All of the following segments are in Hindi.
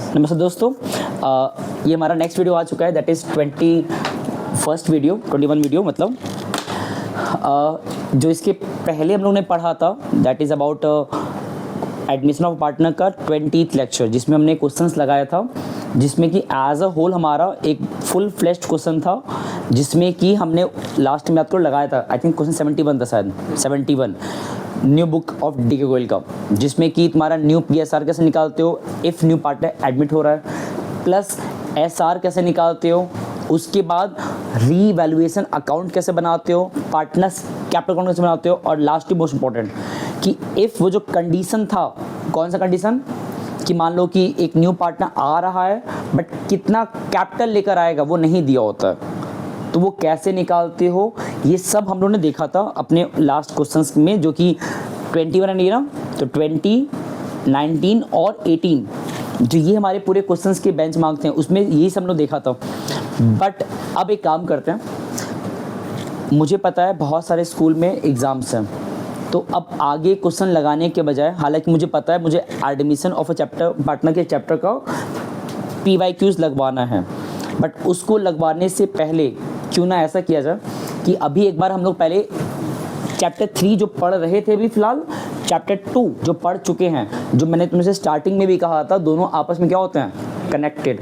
नमस्ते दोस्तों, ये हमारा नेक्स्ट वीडियो आ चुका है, दैट इज़ 21 वीडियो मतलब जो इसके पहले हम लोगों ने पढ़ा था that is about admission of partner का 20th लेक्चर, जिसमें हमने क्वेश्चंस लगाया था, जिसमें कि एज अ होल हमारा एक फुल फ्लेश्ड क्वेश्चन था, जिसमें कि हमने लास्ट में आपको लगाया था, आई थिंक क्वेश्चन 71 था शायद, 71 new book of DK. Goyal का, जिसमें कि तुम्हारा न्यू पीएसआर कैसे निकालते हो इफ़ न्यू पार्टनर एडमिट हो रहा है, प्लस एसआर कैसे निकालते हो, उसके बाद रीवैल्यूएशन अकाउंट कैसे बनाते हो, पार्टनर्स कैपिटल अकाउंट कैसे बनाते हो, और लास्ट मोस्ट इंपॉर्टेंट कि इफ़ वो जो कंडीशन था, कौन सा कंडीशन कि मान लो कि एक न्यू पार्टनर आ रहा है बट कितना कैपिटल लेकर आएगा वो नहीं दिया होता है, तो वो कैसे निकालते हो, ये सब हम लोगों ने देखा था अपने लास्ट क्वेश्चंस में, जो कि 21 है ना, तो 20, 19 और 18 जो ये हमारे पूरे क्वेश्चंस के बेंचमार्क थे, उसमें यही सब हम लोग देखा था। बट अब एक काम करते हैं, मुझे पता है बहुत सारे स्कूल में एग्ज़ाम्स हैं, तो अब आगे क्वेश्चन लगाने के बजाय, हालांकि मुझे पता है मुझे admission of a chapter partner के चैप्टर का PYQs लगवाना है, बट उसको लगवाने से पहले क्यों ना ऐसा किया जाए कि अभी एक बार हम लोग पहले चैप्टर 3 जो पढ़ रहे थे, अभी फ़िलहाल चैप्टर 2 जो पढ़ चुके हैं, जो मैंने तुमसे स्टार्टिंग में भी कहा था दोनों आपस में क्या होते हैं, कनेक्टेड,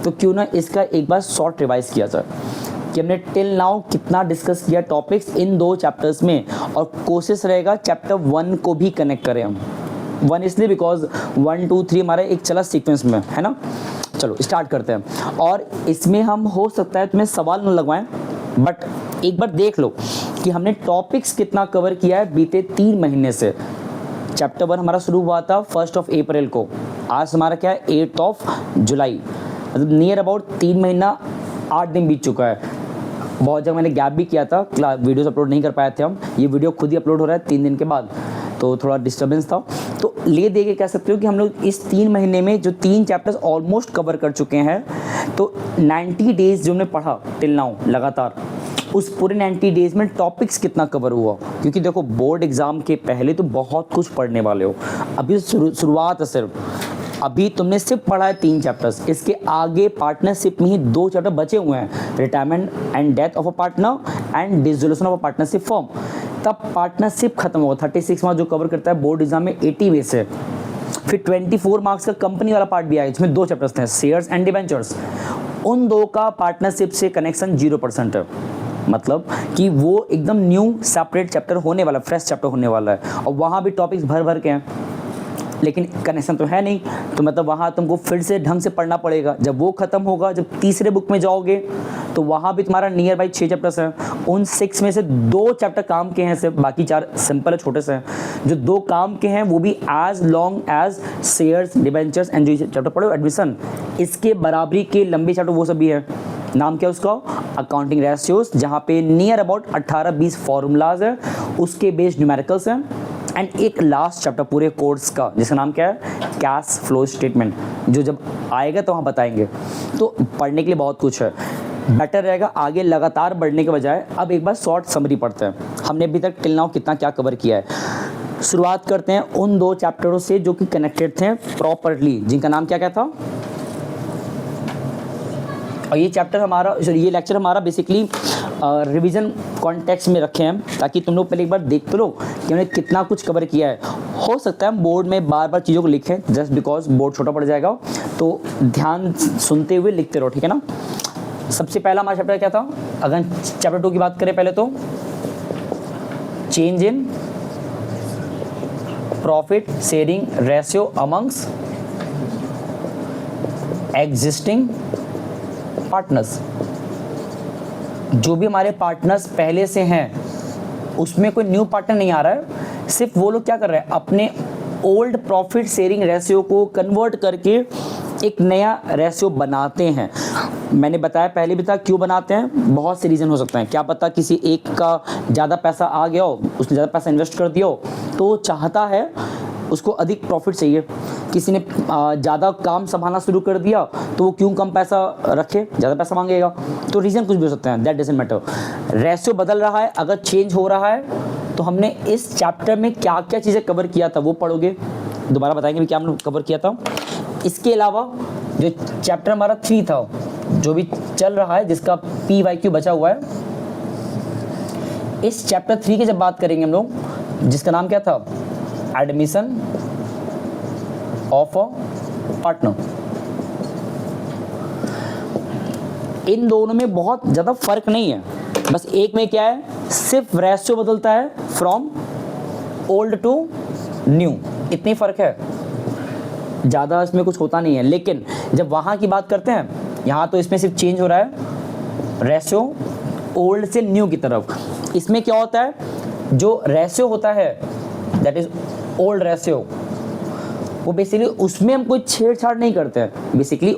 तो क्यों ना इसका एक बार शॉर्ट रिवाइज किया जाए कि हमने टिल नाउ कितना डिस्कस किया टॉपिक्स इन 2 चैप्टर्स में, और कोशिश रहेगा चैप्टर 1 को भी कनेक्ट करें हम। 1 इसलिए बिकॉज 1, 2, 3 हमारा एक चला सीक्वेंस में है ना। चलो स्टार्ट करते हैं, और इसमें हम हो सकता है तुम्हें सवाल न लगवाएं, बट एक बार देख लो कि हमने टॉपिक्स कितना कवर किया है बीते 3 महीने से। चैप्टर 1 हमारा शुरू हुआ था 1 अप्रैल को, आज हमारा क्या है 8 जुलाई, मतलब नियर अबाउट 3 महीना 8 दिन बीत चुका है। बहुत जगह मैंने गैप भी किया था, वीडियोस अपलोड नहीं कर पाए थे हम, ये वीडियो खुद ही अपलोड हो रहा है 3 दिन के बाद, तो थोड़ा डिस्टर्बेंस था। तो ले दे के कह सकते हो कि हम लोग इस 3 महीने में जो 3 चैप्टर्स ऑलमोस्ट कवर कर चुके हैं, तो 90 डेज़ जो हमने पढ़ा टिल नाउ लगातार, उस पूरे 90 डेज़ में टॉपिक्स कितना कवर हुआ, क्योंकि देखो बोर्ड एग्ज़ाम के पहले तो बहुत कुछ पढ़ने वाले हो, अभी शुरुआत है सिर्फ, अभी तुमने सिर्फ पढ़ा है 3 चैप्टर्स, इसके आगे पार्टनरशिप में ही 2 चैप्टर बचे हुए हैं, retirement and death of a partner and dissolution of a partnership form, तब पार्टनरशिप खत्म होगा। 36 मार्क्स जो कवर करता है बोर्ड एग्जाम में 80 में से, फिर 24 मार्क्स का कंपनी वाला पार्ट भी आया, इसमें 2 चैप्टर्स थे, शेयर्स एंड डिबेंचर्स, उन 2 का पार्टनरशिप से कनेक्शन 0% है, मतलब कि वो एकदम न्यू सेपरेट चैप्टर होने वाला, फ्रेश चैप्टर होने वाला है, और वहाँ भी टॉपिक्स भर भर के हैं, लेकिन कनेक्शन तो है नहीं, तो मतलब वहाँ तुमको फिर से ढंग से पढ़ना पड़ेगा। जब वो खत्म होगा, जब तीसरे बुक में जाओगे, तो वहाँ भी तुम्हारा नियर बाई 6 चैप्टर्स हैं, उन 6 में से 2 चैप्टर काम के हैं सिर्फ, बाकी 4 सिंपल है, छोटे से हैं। जो 2 काम के हैं वो भी as long as shares, debentures and जो चैप्टर पढ़ो एडमिशन, इसके बराबरी के लंबे चैप्टर वो सब भी है। नाम क्या है उसका, अकाउंटिंग रेशियोज, जहाँ पे नियर अबाउट 18-20 फॉर्मूलाज है, उसके बेस्ड न्यूमेरिकल्स हैं, एंड एक लास्ट चैप्टर पूरे कोर्स का जिसका नाम क्या है, कैश फ्लो स्टेटमेंट, जो जब आएगा तो वहाँ बताएंगे। तो पढ़ने के लिए बहुत कुछ है, बेटर रहेगा आगे लगातार बढ़ने के बजाय अब एक बार शॉर्ट समरी पढ़ते हैं। हमने अभी तक टिल नाउ कितना क्या कवर किया है। शुरुआत करते हैं उन 2 चैप्टरों से जो कि कनेक्टेड थे प्रॉपरली, जिनका नाम क्या क्या था, और ये चैप्टर हमारा, ये लेक्चर हमारा बेसिकली रिवीजन कॉन्टेक्स्ट में रखे हैं, ताकि तुम लोग पहले एक बार देख तो लो कि हमने कितना कुछ कवर किया है। हो सकता है हम बोर्ड में बार बार चीज़ों को लिखें, जस्ट बिकॉज बोर्ड छोटा पड़ जाएगा, तो ध्यान सुनते हुए लिखते रहो, ठीक है ना। सबसे पहला हमारा चैप्टर क्या था, अगर चैप्टर 2 की बात करें पहले, तो change in profit sharing ratio amongst existing partners. जो भी हमारे पार्टनर्स पहले से हैं उसमें कोई न्यू पार्टनर नहीं आ रहा है, सिर्फ वो लोग क्या कर रहे हैं, अपने ओल्ड प्रॉफिट शेयरिंग रेशियो को कन्वर्ट करके एक नया रेशियो बनाते हैं। मैंने बताया पहले भी था क्यों बनाते हैं, बहुत से रीज़न हो सकते हैं, क्या पता किसी एक का ज़्यादा पैसा आ गया हो, उसने ज़्यादा पैसा इन्वेस्ट कर दिया हो, तो चाहता है उसको अधिक प्रॉफिट चाहिए, किसी ने ज़्यादा काम संभालना शुरू कर दिया तो वो क्यों कम पैसा रखे, ज़्यादा पैसा मांगेगा, तो रीज़न कुछ भी हो सकते हैं, दैट डजंट मैटर। रेशियो बदल रहा है, अगर चेंज हो रहा है तो हमने इस चैप्टर में क्या क्या चीज़ें कवर किया था वो पढ़ोगे, दोबारा बताएंगे भी क्या हमने कवर किया था। इसके अलावा जो चैप्टर हमारा 3 था जो भी चल रहा है, जिसका PYQ बचा हुआ है, इस चैप्टर 3 की जब बात करेंगे हम लोग, जिसका नाम क्या था, एडमिशन ऑफ अ पार्टनर, इन दोनों में बहुत ज़्यादा फर्क नहीं है, बस एक में क्या है, सिर्फ रेशियो बदलता है फ्रॉम ओल्ड टू न्यू, इतनी फ़र्क है, ज़्यादा इसमें कुछ होता नहीं है। लेकिन जब वहाँ की बात करते हैं, यहाँ तो इसमें सिर्फ चेंज हो रहा है रेशियो ओल्ड से न्यू की तरफ। इसमें क्या होता है, जो रेशियो होता है दैट इज़ ओल्ड रेशियो, वो बेसिकली उसमें हम कोई छेड़छाड़ नहीं करते हैं, बेसिकली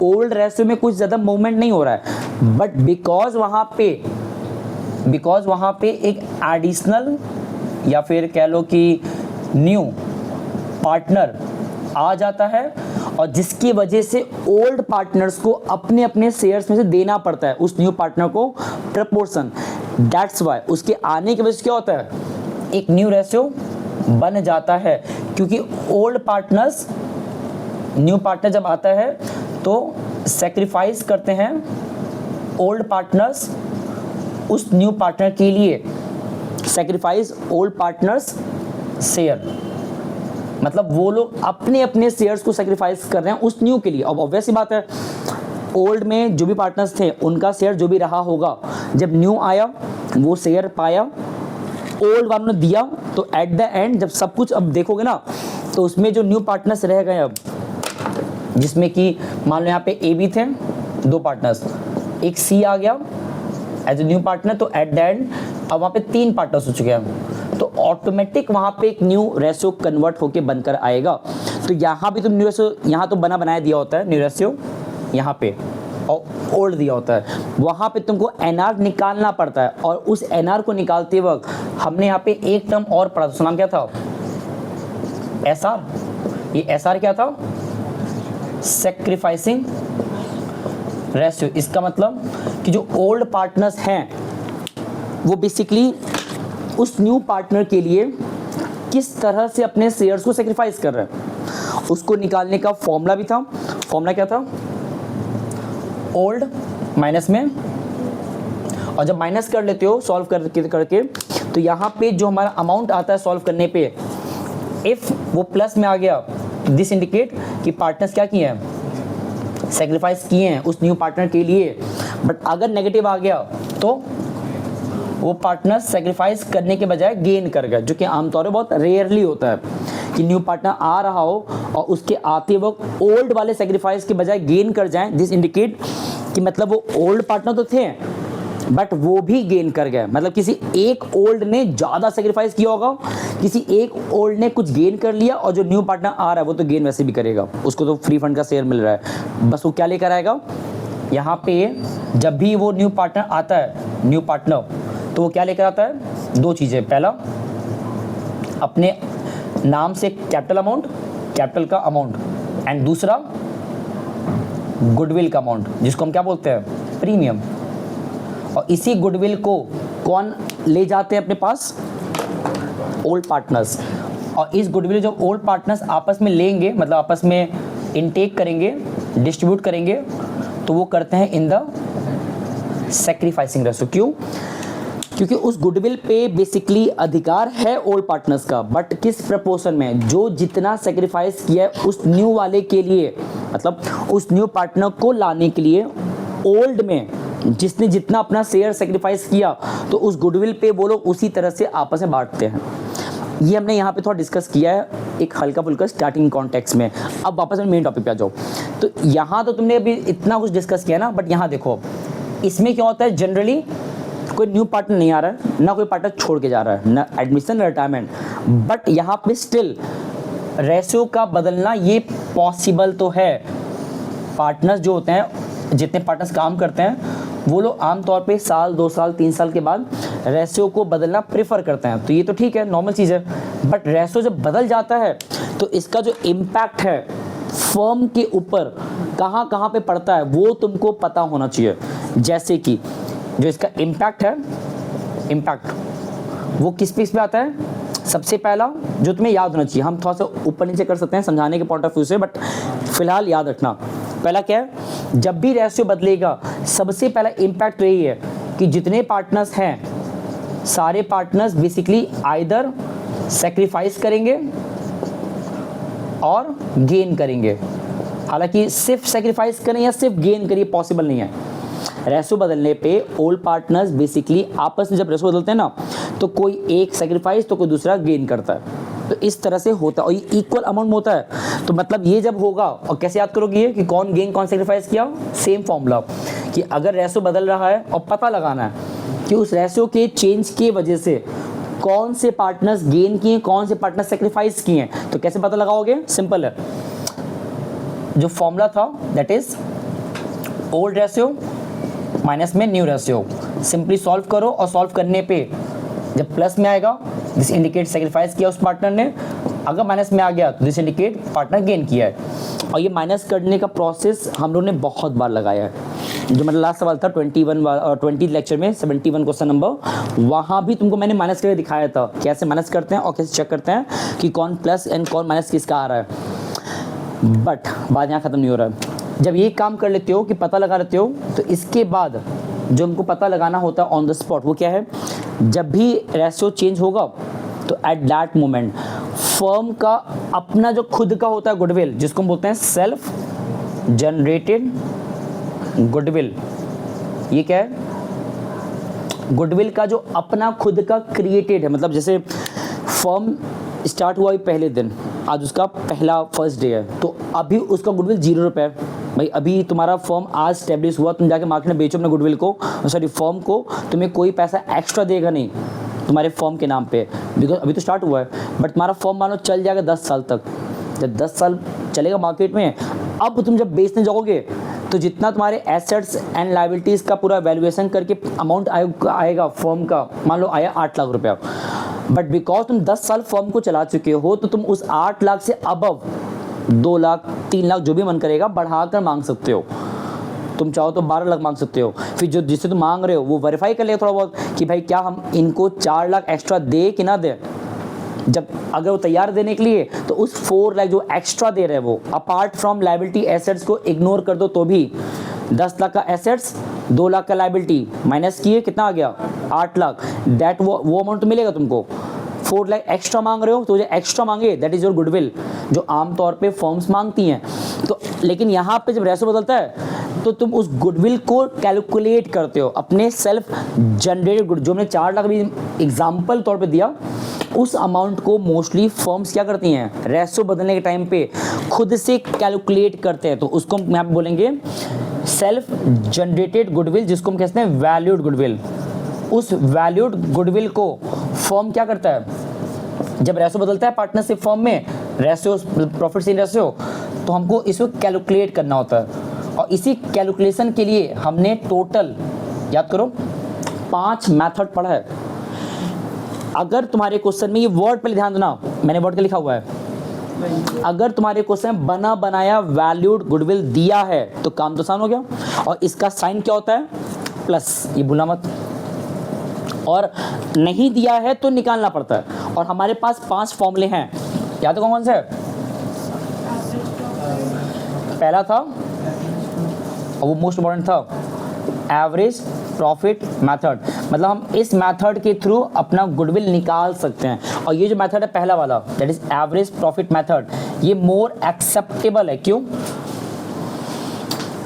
ओल्ड रेशियो में कुछ ज़्यादा मूवमेंट नहीं हो रहा है, बट बिकॉज वहाँ पे एक एडिशनल या फिर कह लो कि न्यू पार्टनर आ जाता है, और जिसकी वजह से ओल्ड पार्टनर्स को अपने अपने शेयर्स में से देना पड़ता है उस न्यू पार्टनर को प्रपोर्शन। दैट्स वाई उसके आने की वजह से क्या होता है, एक न्यू रेशियो बन जाता है, क्योंकि ओल्ड पार्टनर्स, न्यू पार्टनर जब आता है तो सेक्रीफाइस करते हैं ओल्ड पार्टनर्स उस न्यू पार्टनर के लिए, सेक्रीफाइस ओल्ड पार्टनर्स शेयर, मतलब वो लोग अपने अपने शेयर्स को सेक्रीफाइस कर रहे हैं उस न्यू के लिए। अब ऑब्वियस सी बात है, ओल्ड में जो भी पार्टनर्स थे उनका शेयर जो भी रहा होगा, जब न्यू आया वो शेयर पाया, ओल्ड वालों ने दिया, तो एट द एंड जब सब कुछ अब देखोगे ना, तो उसमें जो न्यू पार्टनर्स रह गए अब, जिसमें कि मान लो यहाँ पे ए बी थे 2 पार्टनर्स, एक सी आ गया एज ए न्यू पार्टनर, तो एट द एंड अब वहाँ पे 3 पार्टनर्स हो चुके हैं, तो ऑटोमेटिक वहाँ पे एक न्यू रेशियो कन्वर्ट होके बनकर आएगा। तो यहाँ भी तुम न्यू रेशियो, यहाँ तो बनाया दिया होता है न्यू रेशियो यहाँ पे, और ओल्ड दिया होता है, वहाँ पे तुमको NR निकालना पड़ता है, और उस NR को निकालते वक्त हमने यहाँ पे एक टर्म और पढ़ा था, उसका नाम क्या था, SR। ये SR क्या था, सेक्रीफाइसिंग रेशियो। इसका मतलब कि जो ओल्ड पार्टनर्स हैं वो बेसिकली उस न्यू पार्टनर के लिए किस तरह से अपने शेयर्स को सेक्रीफाइस कर रहे हैं, उसको निकालने का फॉर्मूला भी था। फॉर्मूला क्या था, ओल्ड माइनस में, और जब माइनस कर लेते हो सॉल्व करके तो यहाँ पे जो हमारा अमाउंट आता है सॉल्व करने पे, इफ़ वो प्लस में आ गया, दिस इंडिकेट कि पार्टनर्स क्या किए हैं, सेक्रीफाइस किए हैं उस न्यू पार्टनर के लिए। बट अगर नेगेटिव आ गया तो वो पार्टनर सेक्रीफाइस करने के बजाय गेन कर गए, जो कि आमतौर पर बहुत रेयरली होता है कि न्यू पार्टनर आ रहा हो और उसके आते वक्त ओल्ड वाले सेक्रीफाइस के बजाय गेन कर जाएं। दिस इंडिकेट कि मतलब वो ओल्ड पार्टनर तो थे बट वो भी गेन कर गए, मतलब किसी एक ओल्ड ने ज़्यादा सेक्रीफाइस किया होगा, किसी एक ओल्ड ने कुछ गेन कर लिया, और जो न्यू पार्टनर आ रहा है वो तो गेन वैसे भी करेगा, उसको तो फ्री फंड का शेयर मिल रहा है, बस वो क्या लेकर आएगा। यहाँ पे जब भी वो न्यू पार्टनर आता है, न्यू पार्टनर, तो वो क्या लेकर आता है, 2 चीज़ें, पहला अपने नाम से कैपिटल अमाउंट, कैपिटल का अमाउंट, एंड दूसरा गुडविल का अमाउंट, जिसको हम क्या बोलते हैं, प्रीमियम। और इसी गुडविल को कौन ले जाते हैं अपने पास, ओल्ड पार्टनर्स। और इस गुडविल जो ओल्ड पार्टनर्स आपस में लेंगे, मतलब आपस में इनटेक करेंगे, डिस्ट्रीब्यूट करेंगे, तो वो करते हैं इन द सेक्रीफाइसिंग रेशियो। क्यों, क्योंकि उस गुडविल पे बेसिकली अधिकार है ओल्ड पार्टनर्स का, बट किस प्रपोर्शन में, जो जितना सेक्रीफाइस किया है उस न्यू वाले के लिए, मतलब उस न्यू पार्टनर को लाने के लिए, ओल्ड में जिसने जितना अपना शेयर सेक्रीफाइस किया, तो उस गुडविल पे वो लोग उसी तरह से आपस में बांटते हैं। ये हमने यहाँ पे थोड़ा डिस्कस किया है एक हल्का फुल्का स्टार्टिंग कॉन्टेक्स्ट में। अब वापस हम मेन टॉपिक पे आ जाओ। तो यहाँ तो तुमने अभी इतना कुछ डिस्कस किया ना, बट यहाँ देखो इसमें क्या होता है, जनरली कोई न्यू पार्टनर नहीं आ रहा है, ना कोई पार्टनर छोड़ के जा रहा है, ना एडमिशन ना रिटायरमेंट, बट यहाँ पे स्टिल रेशियो का बदलना ये पॉसिबल तो है। पार्टनर्स जो होते हैं, जितने पार्टनर्स काम करते हैं, वो लोग आमतौर पे साल 2 साल 3 साल के बाद रेशियो को बदलना प्रेफर करते हैं, तो ये तो ठीक है, नॉर्मल चीज़ है। बट रेशियो जब बदल जाता है तो इसका जो इम्पैक्ट है फर्म के ऊपर कहाँ कहाँ पे पड़ता है वो तुमको पता होना चाहिए। जैसे कि जो इसका इम्पैक्ट है, इम्पैक्ट वो किस पे आता है, सबसे पहला जो तुम्हें याद होना चाहिए, हम थोड़ा सा ऊपर नीचे कर सकते हैं समझाने के पॉइंट ऑफ व्यू से, बट फिलहाल याद रखना। पहला क्या है, जब भी रेशियो बदलेगा सबसे पहला इम्पैक्ट तो यही है कि जितने पार्टनर्स हैं सारे पार्टनर्स बेसिकली आइदर सेक्रीफाइस करेंगे और गेन करेंगे। हालांकि सिर्फ सेक्रीफाइस करें या सिर्फ गेन करिए पॉसिबल नहीं है। रेशो बदलने पे ओल्ड पार्टनर्स बेसिकली आपस में जब रेशो बदलते हैं ना तो कोई एक सेक्रीफाइस तो कोई दूसरा गेन करता है, तो इस तरह से होता है और ये इक्वल अमाउंट में होता है। तो मतलब ये जब होगा, और कैसे याद करोगे ये कि कौन गेन कौन सेक्रीफाइस किया, सेम फॉर्मूला कि अगर रेशो बदल रहा है और पता लगाना है कि उस रेशो के चेंज की वजह से कौन से पार्टनर्स गेन किए कौन से पार्टनर सेक्रीफाइस किए हैं, तो कैसे पता लगाओगे, सिंपल है। जो फॉर्मूला था that is old ratio minus में न्यू रेशियो, सिंपली सॉल्व करो और सॉल्व करने पे जब प्लस में आएगा दिस इंडिकेट सेक्रीफाइस किया उस पार्टनर ने, अगर माइनस में आ गया तो दिस इंडिकेट पार्टनर गेन किया है। और ये माइनस करने का प्रोसेस हम लोगों ने बहुत बार लगाया है। जो मेरा लास्ट सवाल था 20 लेक्चर में 71 क्वेश्चन नंबर, वहाँ भी तुमको मैंने माइनस करके दिखाया था कैसे माइनस करते हैं और कैसे चेक करते हैं कि कौन प्लस एंड कौन माइनस किसका आ रहा है। बट बात यहाँ ख़त्म नहीं हो रहा है। जब ये काम कर लेते हो कि पता लगा लेते हो तो इसके बाद जो हमको पता लगाना होता है ऑन द स्पॉट वो क्या है, जब भी रेशियो चेंज होगा तो एट दैट मोमेंट फर्म का अपना जो खुद का होता है गुडविल, जिसको हम बोलते हैं सेल्फ जनरेटेड गुडविल। ये क्या है, गुडविल का जो अपना खुद का क्रिएटेड है, मतलब जैसे फर्म स्टार्ट हुआ पहले दिन, आज उसका पहला फर्स्ट डे है, तो अभी उसका गुडविल 0 रुपये है। भाई अभी तुम्हारा फर्म आज स्टेब्लिश हुआ, तुम जाके मार्केट में बेचो अपने गुडविल को, सॉरी फर्म को, तुम्हें कोई पैसा एक्स्ट्रा देगा नहीं तुम्हारे फर्म के नाम पे, बिकॉज अभी तो स्टार्ट हुआ है। बट तुम्हारा फर्म मानो चल जाएगा 10 साल तक, जब 10 साल चलेगा मार्केट में, अब तुम जब बेचने जाओगे तो जितना तुम्हारे एसेट्स एंड लायबिलिटीज़ का पूरा वैल्यूएशन करके अमाउंट आएगा फर्म का, मान लो आया 8 लाख रुपया, बट बिकॉज तुम 10 साल फर्म को चला चुके हो तो तुम उस 8 लाख से अबव 2 लाख 3 लाख जो भी मन करेगा बढ़ाकर मांग सकते हो। तुम चाहो तो 12 लाख मांग सकते हो। फिर जो जिससे तुम मांग रहे हो वो वेरीफाई कर लेगा थोड़ा बहुत कि भाई क्या हम इनको 4 लाख एक्स्ट्रा दे कि ना दे। जब अगर वो तैयार देने के लिए तो उस 4 लाख जो एक्स्ट्रा दे रहे हैं वो अपार्ट फ्रॉम लायबिलिटी एसेट्स को इग्नोर कर दो तो भी 10 लाख का एसेट्स 2 लाख का लायबिलिटी माइनस किए कितना आ गया 8 लाख, दैट वो अमाउंट तो मिलेगा तुमको। 4 लाख एक्स्ट्रा मांग रहे हो तो जो एक्स्ट्रा मांगे दैट इज योर गुडविल, जो आमतौर पे फर्म्स मांगती हैं। तो लेकिन यहाँ पे जब रेशो बदलता है तो तुम उस गुडविल को कैलकुलेट करते हो अपने सेल्फ जनरेटेड गुड, जो मैंने 4 लाख भी एग्जाम्पल तौर पे दिया, उस अमाउंट को मोस्टली फर्म्स क्या करती हैं रेशो बदलने के टाइम पे खुद से कैलकुलेट करते हैं। तो उसको हम यहाँ पे बोलेंगे सेल्फ जनरेटेड गुडविल, जिसको हम कहते हैं वैल्यूड गुडविल। उस वैल्यूड गुडविल को फर्म क्या करता है, जब रेशो बदलता है पार्टनरशिप फर्म में, रेशो प्रॉफिट शेयरिंग रेशो, तो हमको इसको कैलकुलेट करना होता है। और इसी कैलकुलेशन के लिए हमने टोटल याद करो 5 मेथड पढ़ा है। अगर तुम्हारे क्वेश्चन में ये वर्ड पहले ध्यान देना, मैंने वर्ड का लिखा हुआ है, अगर तुम्हारे क्वेश्चन बना बनाया वैल्यूड गुडविल दिया है तो काम तो आसान हो गया। और इसका साइन क्या होता है, प्लस, ये भूलना मत। और नहीं दिया है तो निकालना पड़ता है। और हमारे पास 5 फॉर्मूले हैं, याद है कौन से? पहला था और वो मोस्ट इंपॉर्टेंट था एवरेज प्रॉफिट मेथड, मतलब हम इस मेथड के थ्रू अपना गुडविल निकाल सकते हैं। और ये जो मेथड है पहला वाला that is average profit method, ये मोर एक्सेप्टेबल है। क्यों?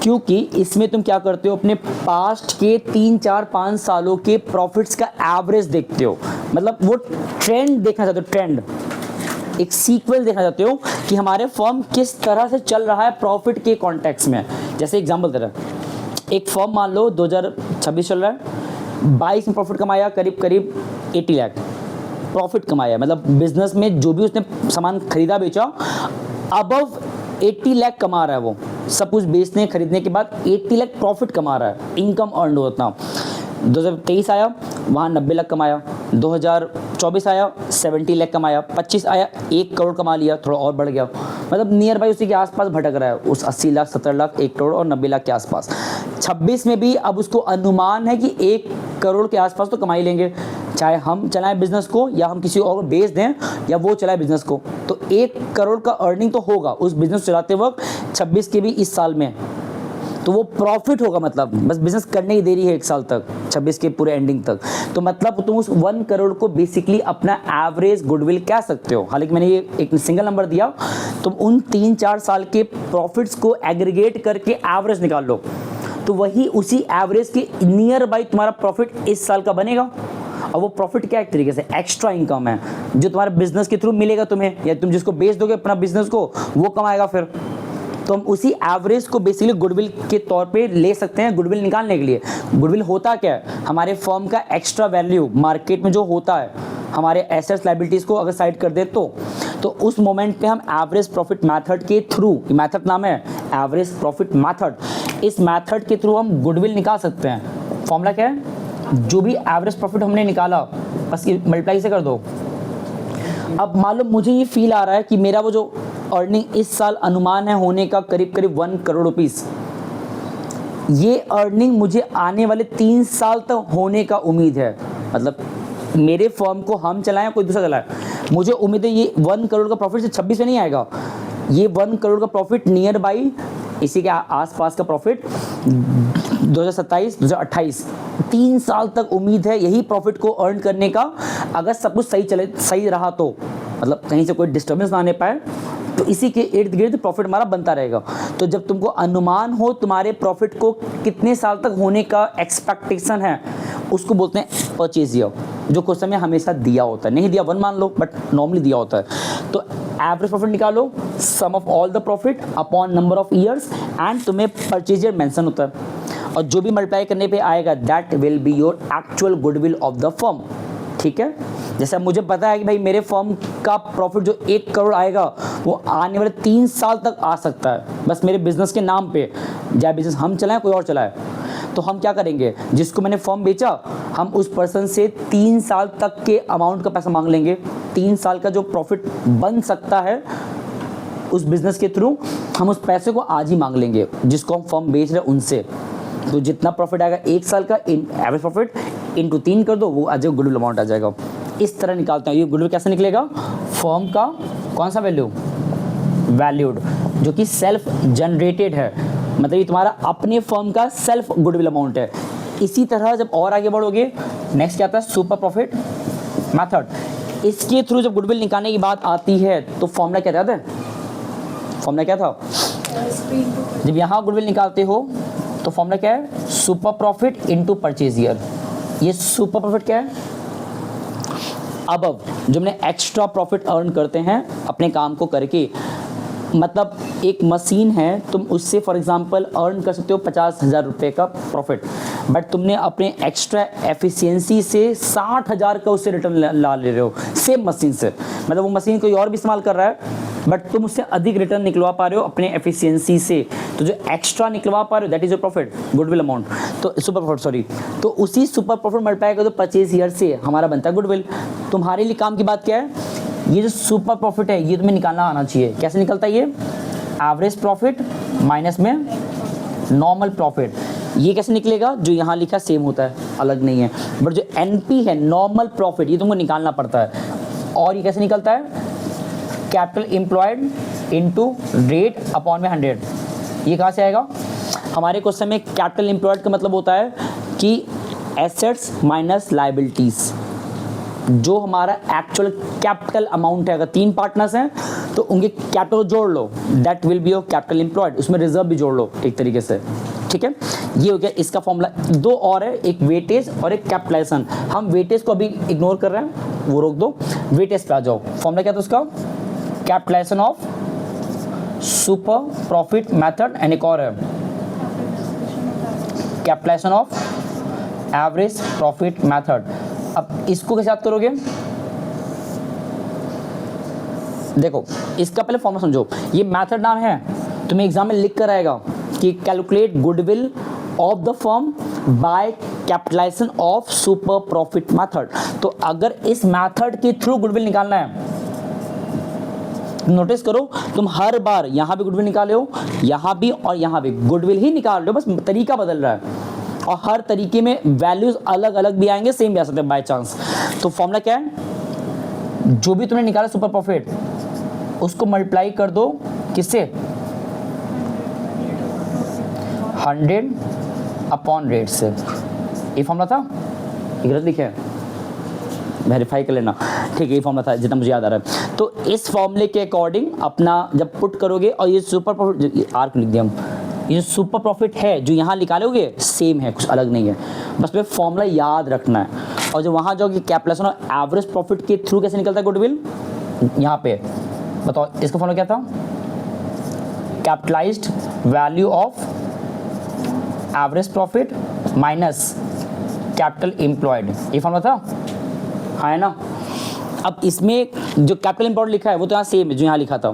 क्योंकि इसमें तुम क्या करते हो, अपने पास्ट के 3, 4, 5 सालों के प्रॉफिट्स का एवरेज देखते हो, मतलब वो ट्रेंड देखना चाहते हो, ट्रेंड, एक सीक्वेंस देखना चाहते हो कि हमारे फर्म किस तरह से चल रहा है प्रॉफिट के कॉन्टेक्स्ट में। जैसे एग्जांपल दे रहा है, एक फर्म मान लो 2026 चल रहा है, 22 में प्रॉफिट कमाया करीब 80 लाख प्रॉफिट कमाया, मतलब बिजनेस में जो भी उसने सामान खरीदा बेचा अबव 80 लाख कमा रहा है वो, सब कुछ बेचने खरीदने के बाद 80 लाख प्रॉफिट कमा रहा है, इनकम अर्न होता। 2023 आया वहाँ 90 लाख कमाया, 2024 आया 70 लाख कमाया, 25 आया 1 करोड़ कमा लिया, थोड़ा और बढ़ गया, मतलब नियर बाई उसी के आसपास भटक रहा है, उस 80 लाख 70 लाख 1 करोड़ और 90 लाख के आसपास। 26 में भी अब उसको अनुमान है कि 1 करोड़ के आसपास तो कमा ही लेंगे, चाहे हम चलाएं बिजनेस को या हम किसी और को बेच दें या वो चलाए बिजनेस को, तो 1 करोड़ का अर्निंग तो होगा उस बिजनेस चलाते वक्त 26 के भी इस साल में, तो वो प्रॉफिट होगा। मतलब बस बिजनेस करने की देरी है 1 साल तक, 26 के पूरे एंडिंग तक। तो मतलब तुम उस 1 करोड़ को बेसिकली अपना एवरेज गुडविल कह सकते हो। हालांकि मैंने ये एक सिंगल नंबर दिया, तुम उन 3-4 साल के प्रॉफिट्स को एग्रीगेट करके एवरेज निकाल लो, तो वही उसी एवरेज के नियर बाई तुम्हारा प्रॉफिट इस साल का बनेगा। और वो प्रॉफिट क्या एक तरीके से एक्स्ट्रा इनकम है जो तुम्हारे बिजनेस के थ्रू मिलेगा तुम्हें, या तुम जिसको बेच दोगे अपना बिजनेस को वो कमाएगा फिर। तो हम उसी एवरेज को बेसिकली गुडविल के तौर पे ले सकते हैं गुडविल निकालने के लिए। गुडविल होता क्या है? हमारे फर्म का एक्स्ट्रा वैल्यू मार्केट में जो होता है, हमारे एसेट्स लायबिलिटीज को अगर साइड कर दे तो उस मोमेंट पे हम एवरेज प्रॉफिट मेथड के थ्रू, मेथड नाम है एवरेज प्रॉफिट मेथड, इस मेथड के थ्रू हम गुडविल निकाल सकते हैं। फॉर्मूला क्या है? जो भी एवरेज प्रॉफिट हमने निकाला बस ये मल्टीप्लाई से कर दो। अब मान लो मुझे ये फील आ रहा है कि मेरा वो जो अर्निंग इस साल अनुमान है होने का करीब करीब 1 करोड़ रुपीस, ये अर्निंग मुझे आने वाले 3 साल तक होने का उम्मीद है। मतलब मेरे फर्म को हम चलाएं कोई दूसरा चलाए, मुझे उम्मीद है ये 1 करोड़ का प्रॉफिट से 26 में नहीं आएगा, ये 1 करोड़ का प्रॉफिट नियर बाई इसी के आसपास का प्रॉफिट 2027-2028 3 साल तक उम्मीद है यही प्रॉफिट को अर्न करने का, अगर सब कुछ सही रहा तो, मतलब कहीं से कोई डिस्टर्बेंस ना आने पाए, तो इसी के इर्द गिर्द प्रॉफिट हमारा बनता रहेगा। तो जब तुमको अनुमान हो तुम्हारे प्रॉफिट को कितने साल तक होने का एक्सपेक्टेशन है, उसको बोलते हैं परचेज ईयर, जो क्वेश्चन में हमेशा दिया होता है। नहीं दिया 1 मान लो, बट नॉर्मली दिया होता है। तो एवरेज प्रॉफिट निकालो, sum of all the profit upon number of years, and तुम्हें परचेज ईयर मेंशन होता है, और जो भी मल्टीप्लाई करने पे आएगा that will be your actual goodwill of the firm. ठीक है, जैसे मुझे पता है कि भाई मेरे फर्म का प्रॉफिट जो 1 करोड़ आएगा वो आने वाले 3 साल तक आ सकता है, बस मेरे बिजनेस के नाम पे, चाहे बिजनेस हम चलाएं कोई और चलाए। तो हम क्या करेंगे, जिसको मैंने फर्म बेचा हम उस पर्सन से 3 साल तक के अमाउंट का पैसा मांग लेंगे। 3 साल का जो प्रॉफिट बन सकता है उस बिजनेस के थ्रू, हम उस पैसे को आज ही मांग लेंगे जिसको हम फर्म बेच रहे हैं उनसे। तो जितना प्रॉफिट आएगा 1 साल का एवरेज प्रॉफिट इंटू 3 कर दो, वो आज गुडविल अमाउंट आ जाएगा। इस तरह निकालते हैं। ये गुडविल कैसे निकलेगा? फर्म का कौन सा वैल्यू? वैल्यूड, जो कि सेल्फ जनरेटेड है, मतलब ये तुम्हारा अपने फर्म का सेल्फ गुडविल अमाउंट है। इसी तरह जब और आगे बढ़ोगे, नेक्स्ट क्या आता है? Super profit method. इसके थ्रू जब गुडविल निकालने की बात आती है तो फॉर्मूला क्या था? फॉर्मूला क्या था? जब यहाँ गुडविल निकालते हो तो फॉर्मूला क्या है? Super profit into purchase year. ये सुपर प्रॉफिट क्या है? अबव, जो हमने एक्स्ट्रा प्रॉफिट अर्न करते हैं अपने काम को करके। मतलब एक मशीन है, तुम उससे फॉर एग्जांपल अर्न कर सकते हो 50,000 रुपये का प्रॉफिट, बट तुमने अपने एक्स्ट्रा एफिशिएंसी से 60,000 का उससे रिटर्न ला ले रहे हो सेम मशीन से। मतलब वो मशीन कोई और भी इस्तेमाल कर रहा है बट तुम उससे अधिक रिटर्न निकलवा पा रहे हो अपने एफिशिएंसी से। तो जो एक्स्ट्रा निकलवा पा रहे हो that is your profit, goodwill amount. तो सुपर प्रॉफिट, सॉरी, तो उसी सुपर प्रॉफिट मल्टीप्लाई कर दो 25 ईयर से, हमारा बनता है गुडविल। तुम्हारे लिए काम की बात क्या है? ये जो सुपर प्रॉफिट है ये तुम्हें निकालना आना चाहिए। कैसे निकलता है ये? एवरेज प्रॉफिट माइनस में नॉर्मल प्रॉफिट। ये कैसे निकलेगा? जो यहाँ लिखा सेम होता है, अलग नहीं है, बट जो एनपी है नॉर्मल प्रॉफिट ये तुमको निकालना पड़ता है। और ये कैसे निकलता है? Capital employed into rate upon में 100। ये कहाँ से आएगा? हमारे क्वेश्चन में कैपिटल एम्प्लॉयड का मतलब होता है कि एसेट्स माइनस लायबिलिटीज, जो हमारा एक्चुअल कैपिटल अमाउंट है। अगर 3 पार्टनर्स हैं तो उनके कैपिटल जोड़ लो, that will be your capital employed. उसमें रिजर्व भी जोड़ लो एक तरीके से। ठीक है, ये हो गया इसका फॉर्मूला। 2 और है, एक वेटेज और एक कैपिटलाइजेशन। हम वेटेज को अभी इग्नोर कर रहे हैं, वो रोक दो, वेटेज पे आ जाओ। फॉर्मूला क्या था उसका? Capitalization of super profit method, and एक और है capitalization of average profit method. अब इसको कैसे याद करोगे? देखो, इसका पहले फॉर्मूला समझो। ये मेथड नाम है, तुम्हें एग्जाम में लिख कर आएगा कि calculate goodwill of the firm by capitalization of super profit method. तो अगर इस मेथड के थ्रू गुडविल निकालना है, नोटिस करो तुम हर बार यहाँ भी गुडविल निकाले हो, यहाँ भी और यहाँ भी गुडविल ही निकाल रहे हो, बस तरीका बदल रहा है। और हर तरीके में वैल्यूज अलग अलग भी आएंगे, सेम भी आ सकते हैं बाय चांस। तो फॉर्मूला क्या है, जो भी तुमने निकाला सुपर प्रॉफिट उसको मल्टीप्लाई कर दो किससे, 100 अपॉन रेट से। ये फॉर्मूला था, ये गलत लिखे है, वेरीफाई कर लेना। ठीक है, ये फॉर्मूला था जितना मुझे याद आ रहा है। तो इस फॉर्मूले के अकॉर्डिंग अपना जब पुट करोगे, और ये सुपर प्रॉफिट आर्क लिख दिया हम, ये जो सुपर प्रॉफिट है जो यहाँ निकालोगे सेम है, कुछ अलग नहीं है, बस तुम्हें फॉर्मूला याद रखना है। और जो वहाँ जाओगे कैपिटलाइजेशन और एवरेज प्रॉफिट के थ्रू कैसे निकलता है गुडविल, यहाँ पे बताओ इसका फॉर्मूला क्या था, capitalised value of average profit minus capital employed, ये फॉर्मूला था, हाँ है ना। अब इसमें जो कैपिटल एम्प्लॉयड लिखा है वो तो यहाँ सेम है जो यहाँ लिखा था,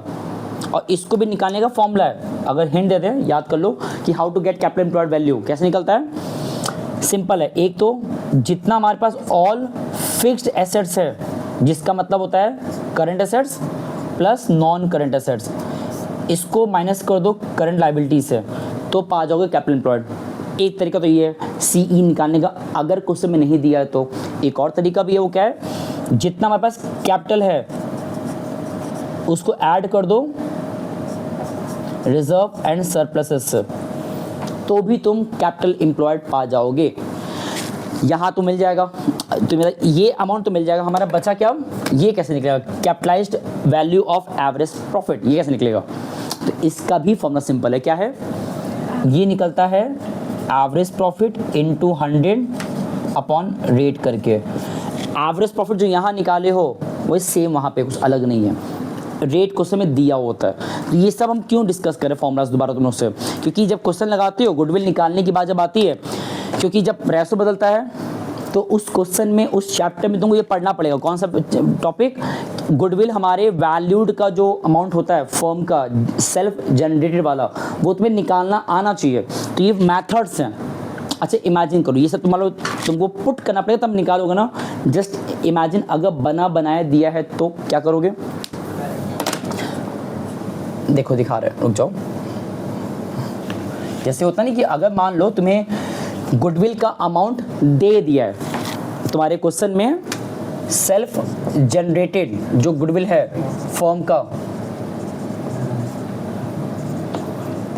और इसको भी निकालने का फॉर्मूला है। अगर हिंट दे दें, याद कर लो कि how to get capital employed value कैसे निकलता है। सिंपल है, एक तो जितना हमारे पास ऑल फिक्स्ड एसेट्स है, जिसका मतलब होता है current assets plus non current assets, इसको माइनस कर दो करंट लायबिलिटी से, तो पा जाओगे कैपिटल एम्प्लॉयड। एक तरीका तो ये है सीई निकालने का, अगर क्वेश्चन में नहीं दिया है तो। एक और तरीका भी है, वो क्या है, जितना हमारे पास कैपिटल है उसको ऐड कर दो रिजर्व एंड सरप्लसेस से, तो भी तुम कैपिटल एम्प्लॉयड पा जाओगे। यहाँ तो मिल जाएगा, तो मेरा ये अमाउंट तो मिल जाएगा। हमारा बचा क्या, ये कैसे निकलेगा, capitalised value of average profit, ये कैसे निकलेगा। तो इसका भी फॉर्मूला सिंपल है, क्या है, ये निकलता है average profit into 100 upon rate करके। एवरेज प्रॉफिट जो यहाँ निकाले हो वही सेम वहाँ पे, कुछ अलग नहीं है, रेट क्वेश्चन में दिया होता है। तो ये सब हम क्यों डिस्कस करें फॉर्मूलाज दोबारा तुम उससे, क्योंकि जब क्वेश्चन लगाते हो गुडविल निकालने की बात जब आती है, क्योंकि जब रेशो बदलता है तो उस क्वेश्चन में, उस चैप्टर में तुमको ये पढ़ना पड़ेगा। कौन सा टॉपिक, गुडविल हमारे वैल्यूड का जो अमाउंट होता है फर्म का सेल्फ जनरेटेड वाला, वो तुम्हें निकालना आना चाहिए। तो ये मैथड्स हैं। अच्छा इमेजिन करो, ये सब तुमको पुट करना पड़ेगा तब निकालोगे ना। जस्ट इमेजिन अगर बना बनाया दिया है तो क्या करोगे, देखो दिखा रहे, रुक जाओ। जैसे होता नहीं कि अगर मान लो तुम्हें गुडविल का अमाउंट दे दिया है, तुम्हारे क्वेश्चन में सेल्फ जनरेटेड जो गुडविल है फर्म का,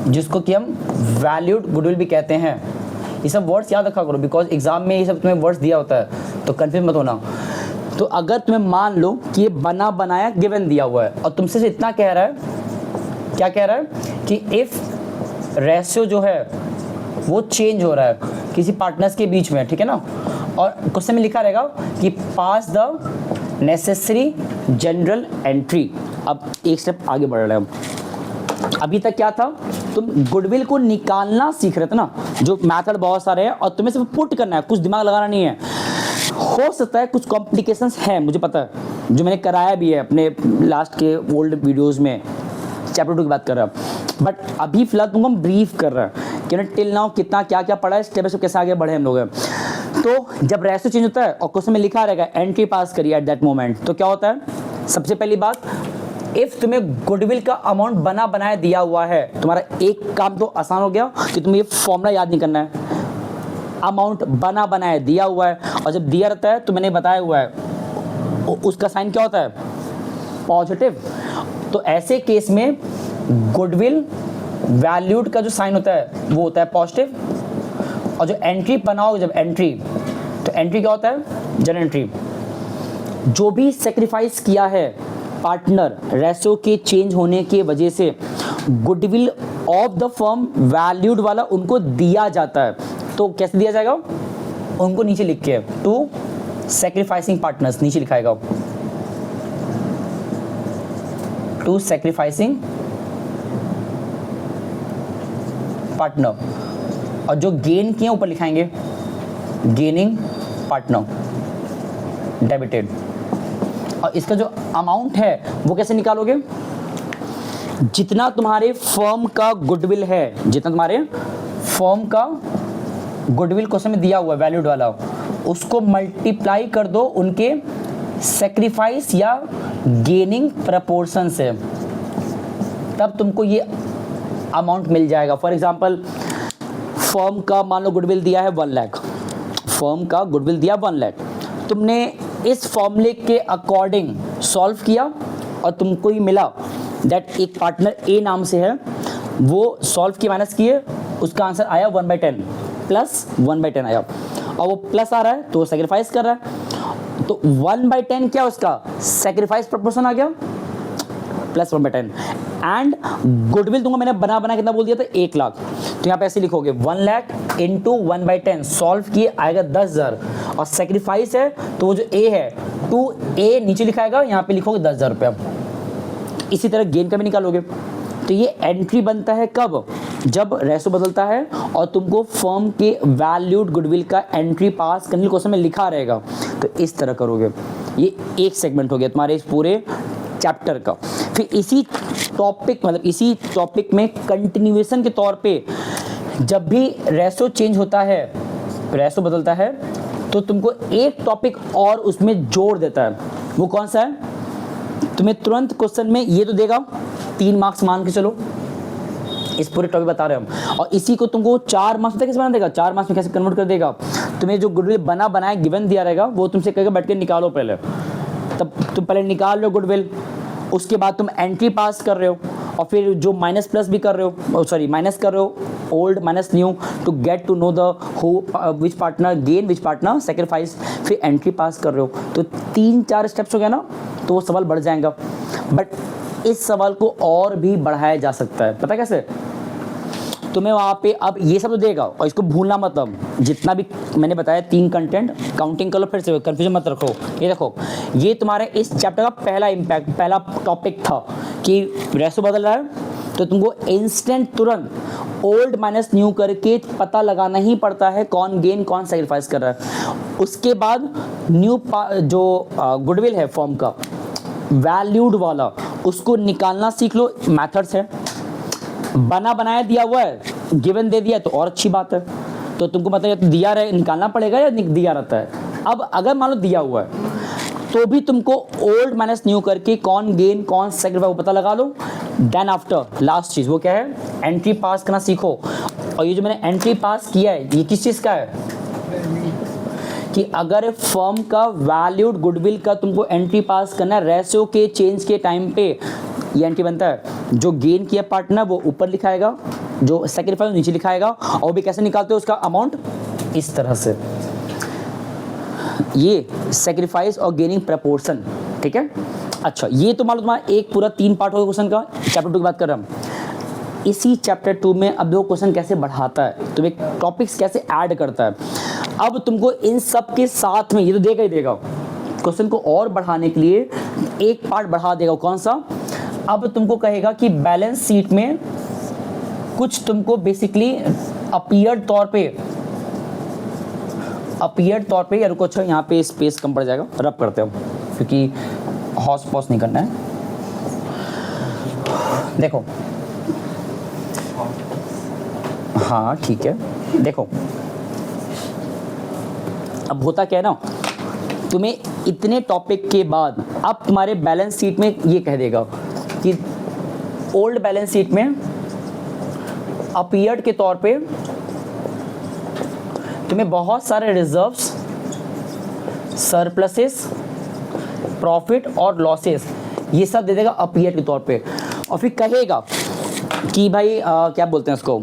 जिसको कि हम वैल्यूड गुडविल भी कहते हैं। ये सब वर्ड्स याद रखा करो, बिकॉज एग्जाम में ये सब तुम्हें वर्ड्स दिया होता है, तो कंफ्यूज मत होना। तो अगर तुम्हें मान लो कि ये बना बनाया गिवन दिया हुआ है, और तुमसे से इतना कह रहा है, क्या कह रहा है कि इफ रेशियो जो है वो चेंज हो रहा है किसी पार्टनर्स के बीच में, ठीक है ना, और क्वेश्चन में लिखा रहेगा कि पास द नेसेसरी जनरल एंट्री। अब एक स्टेप आगे बढ़ रहे हैं हम। अभी तक क्या था, तुम गुडविल को निकालना सीख रहे थे ना, जो मेथड बहुत सारे हैं और तुम्हें सिर्फ पुट करना है, कुछ दिमाग लगाना नहीं है। हो सकता है कुछ कॉम्प्लिकेशंस हैं, मुझे पता है, जो मैंने कराया भी है अपने लास्ट के ओल्ड वीडियोज़ में, चैप्टर 2 की बात कर रहा हूँ। बट अभी फिलहाल तुमको हम ब्रीफ कर रहे हैं कि टिल नाउ कितना क्या क्या पढ़ा है, स्टेप बाय स्टेप कैसे आगे बढ़े हम लोग। तो जब रेशो चेंज होता है और क्वेश्चन में लिखा रहेगा एंट्री पास करिए एट दैट मोमेंट, तो क्या होता है, सबसे पहली बात, इफ तुम्हें गुडविल का अमाउंट बना बनाया दिया हुआ है, तुम्हारा एक काम तो आसान हो गया कि तुम्हें ये फॉर्मूला याद नहीं करना है। अमाउंट बना बनाया दिया हुआ है, और जब दिया रहता है तो मैंने बताया हुआ है उसका साइन क्या होता है, पॉजिटिव। तो ऐसे केस में गुडविल वैल्यूड का जो साइन होता है वो होता है पॉजिटिव, और जो एंट्री बनाओगे जब एंट्री, तो एंट्री क्या होता है, जनरल एंट्री। जो भी सेक्रीफाइस किया है पार्टनर रेशो के चेंज होने की वजह से, goodwill of the firm valued वाला उनको दिया जाता है। तो कैसे दिया जाएगा, उनको नीचे लिख के, टू सेक्रीफाइसिंग पार्टनर्स नीचे लिखाएगा, टू सेक्रीफाइसिंग पार्टनर, और जो गेन किए ऊपर लिखाएंगे गेनिंग पार्टनर डेबिटेड। और इसका जो अमाउंट है वो कैसे निकालोगे, जितना तुम्हारे फर्म का गुडविल है, जितना तुम्हारे फर्म का गुडविल क्वेश्चन में दिया हुआ है वैल्यूड वाला, उसको मल्टीप्लाई कर दो उनके सेक्रीफाइस या गेनिंग प्रपोर्शन से, तब तुमको ये अमाउंट मिल जाएगा। फॉर एग्जांपल फर्म का मान लो गुडविल दिया है 1 लाख, फर्म का गुडविल दिया 1 लाख, तुमने इस फॉर्मूले के अकॉर्डिंग सॉल्व किया और तुमको ये मिला दैट एक पार्टनर ए नाम से है, वो सॉल्व किए माइनस किए, उसका आंसर आया 1/10 प्लस 1/10 आया, और वो प्लस आ रहा है तो सेक्रीफाइस कर रहा है, तो 1/10 क्या उसका सेक्रीफाइस प्रोपोर्शन आ गया प्लस 1/10। एंड गुडविल तुमको मैंने बना कितना बोल दिया था 1 लाख, तो यहाँ पे ऐसे लिखोगे 1 लाख इंटू 1/10 सॉल्व किए आएगा 10,000, और सेक्रीफाइस है तो वो जो ए है 2A नीचे लिखाएगा, यहाँ पे लिखोगे 10,000 रुपया। इसी तरह गेन का भी निकालोगे, तो ये एंट्री बनता है कब, जब रेशो बदलता है और तुमको फर्म के वैल्यूड गुडविल का एंट्री पास करने के क्वेश्चन में लिखा रहेगा, तो इस तरह करोगे। ये एक सेगमेंट हो गया तुम्हारे इस पूरे चैप्टर का। फिर इसी टॉपिक में कंटिन्यूएशन के तौर पे जब भी रेशो चेंज होता है, रेशो बदलता है, तो तुमको एक टॉपिक और उसमें जोड़ देता है। वो कौन सा है? तुम्हें तुरंत क्वेश्चन में ये तो देगा 3 मार्क्स मान के चलो, इस पूरे टॉपिक बता रहे हैं हम, और इसी को तुमको 4 मार्क्स तक कैसे बना देगा, 4 मार्क्स में कैसे कन्वर्ट कर देगा। तुम्हें जो गुडविल बनाया गिवन दिया रहेगा वो तुमसे कहेगा बैठ के निकालो पहले, तब तुम पहले निकाल लो गुडविल, उसके बाद तुम एंट्री पास कर रहे हो, और फिर जो माइनस प्लस भी कर रहे हो, सॉरी माइनस कर रहे हो, old minus new, to get to know the which partner gain which partner sacrifice, फिर एंट्री पास कर रहे हो, तो 3-4 स्टेप्स हो गया ना, तो वो सवाल बढ़ जाएगा। बट इस सवाल को और भी बढ़ाया जा सकता है, पता कैसे? तुम्हें वहाँ पे अब ये सब तो देगा, और इसको भूलना मत, अब जितना भी मैंने बताया 3 कंटेंट काउंटिंग कर लो, फिर से कंफ्यूजन मत रखो। ये देखो, ये तुम्हारे इस चैप्टर का पहला टॉपिक था कि रेशो बदल रहा है, तो तुमको इंस्टेंट तुरंत ओल्ड माइनस न्यू करके पता लगाना ही पड़ता है कौन गेन कौन सेक्रीफाइस कर रहा है। उसके बाद न्यू जो गुडविल है फॉर्म का वैल्यूड वाला, उसको निकालना सीख लो, मेथड्स है। बनाया दिया हुआ है, गिवन दे दिया तो और अच्छी बात है, तो तुमको मतलब दिया रहे निकालना पड़ेगा या दिया रहता है। अब अगर मान लो दिया हुआ है तो भी तुमको ओल्ड माइनस न्यू करके कौन गेन कौन सेक्रीफाइस वो पता लगा लो। देन आफ्टर लास्ट चीज वो क्या है, एंट्री पास करना सीखो। और ये जो मैंने एंट्री पास किया है ये किस चीज का है, कि अगर फर्म का वैल्यूड गुडविल का तुमको एंट्री पास करना है, रेशियो के चेंज के टाइम पे ये एंट्री बनता है। जो गेन किया पार्टनर वो ऊपर लिखाएगा, जो सेक्रीफाइस नीचे लिखाएगा, और भी कैसे निकालते हो उसका अमाउंट, इस तरह से। ये सेक्रीफाइस और गेनिंग प्रपोर्शन, ठीक है। अच्छा, ये तो मान लो तुम्हारा एक पूरा 3 पार्ट हो गया क्वेश्चन का, चैप्टर 2 की बात कर रहे हम। इसी चैप्टर 2 में अब दो क्वेश्चन कैसे बढ़ाता है, तो एक टॉपिक्स कैसे ऐड करता है। अब तुमको इन सब के साथ में ये तो देगा ही देगा, क्वेश्चन को और बढ़ाने के लिए एक पार्ट बढ़ा देगा। कौन सा? अब तुमको कहेगा कि बैलेंस शीट में कुछ तुमको बेसिकली अपीयर्ड तौर पे या रुको, अच्छा यहाँ पे स्पेस कम पड़ जाएगा, रब करते हो क्योंकि हॉस पॉस नहीं करना है। देखो, हाँ ठीक है, देखो अब होता क्या है ना, तुम्हें इतने टॉपिक के बाद अब तुम्हारे बैलेंस शीट में ये कह देगा कि ओल्ड बैलेंस शीट में अपीयर्ड के तौर पे तुम्हें बहुत सारे रिजर्व्स, सरप्लसेस, प्रॉफिट और लॉसेस ये सब दे देगा अपीयर्ड के तौर पे। और फिर कहेगा कि भाई क्या बोलते हैं उसको,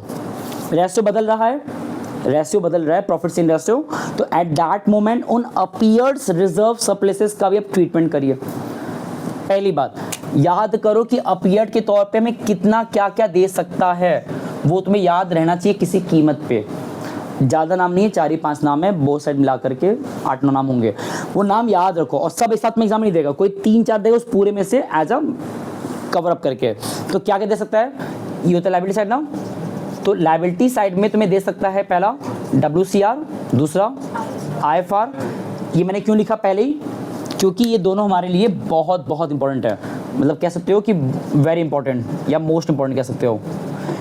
रेशियो बदल रहा है, प्रॉफिट इन रेशियो, तो एट दैट मोमेंट उन अपीयर्ड्स रिजर्व सरप्लसेस का भी अब ट्रीटमेंट करिए। पहली बात याद करो कि अपीयर्ड के तौर पे हमें कितना क्या क्या दे सकता है, वो तुम्हें याद रहना चाहिए किसी कीमत पे। ज़्यादा नाम नहीं है, 4-5 नाम है, बोथ साइड मिला करके 8-9 नाम होंगे, वो नाम याद रखो। और सब एक साथ में एग्जाम नहीं देगा, कोई 3-4 देगा उस पूरे में से एज अ कवर अप करके। तो क्या क्या दे सकता है, ये होता है लायबिलिटी साइड ना, तो लायबिलिटी साइड में तुम्हें दे सकता है पहला WCR, दूसरा IFR। ये मैंने क्यों लिखा पहले ही, क्योंकि ये दोनों हमारे लिए बहुत बहुत इंपॉर्टेंट है, मतलब कह सकते हो कि वेरी इंपॉर्टेंट या मोस्ट इंपॉर्टेंट कह सकते हो,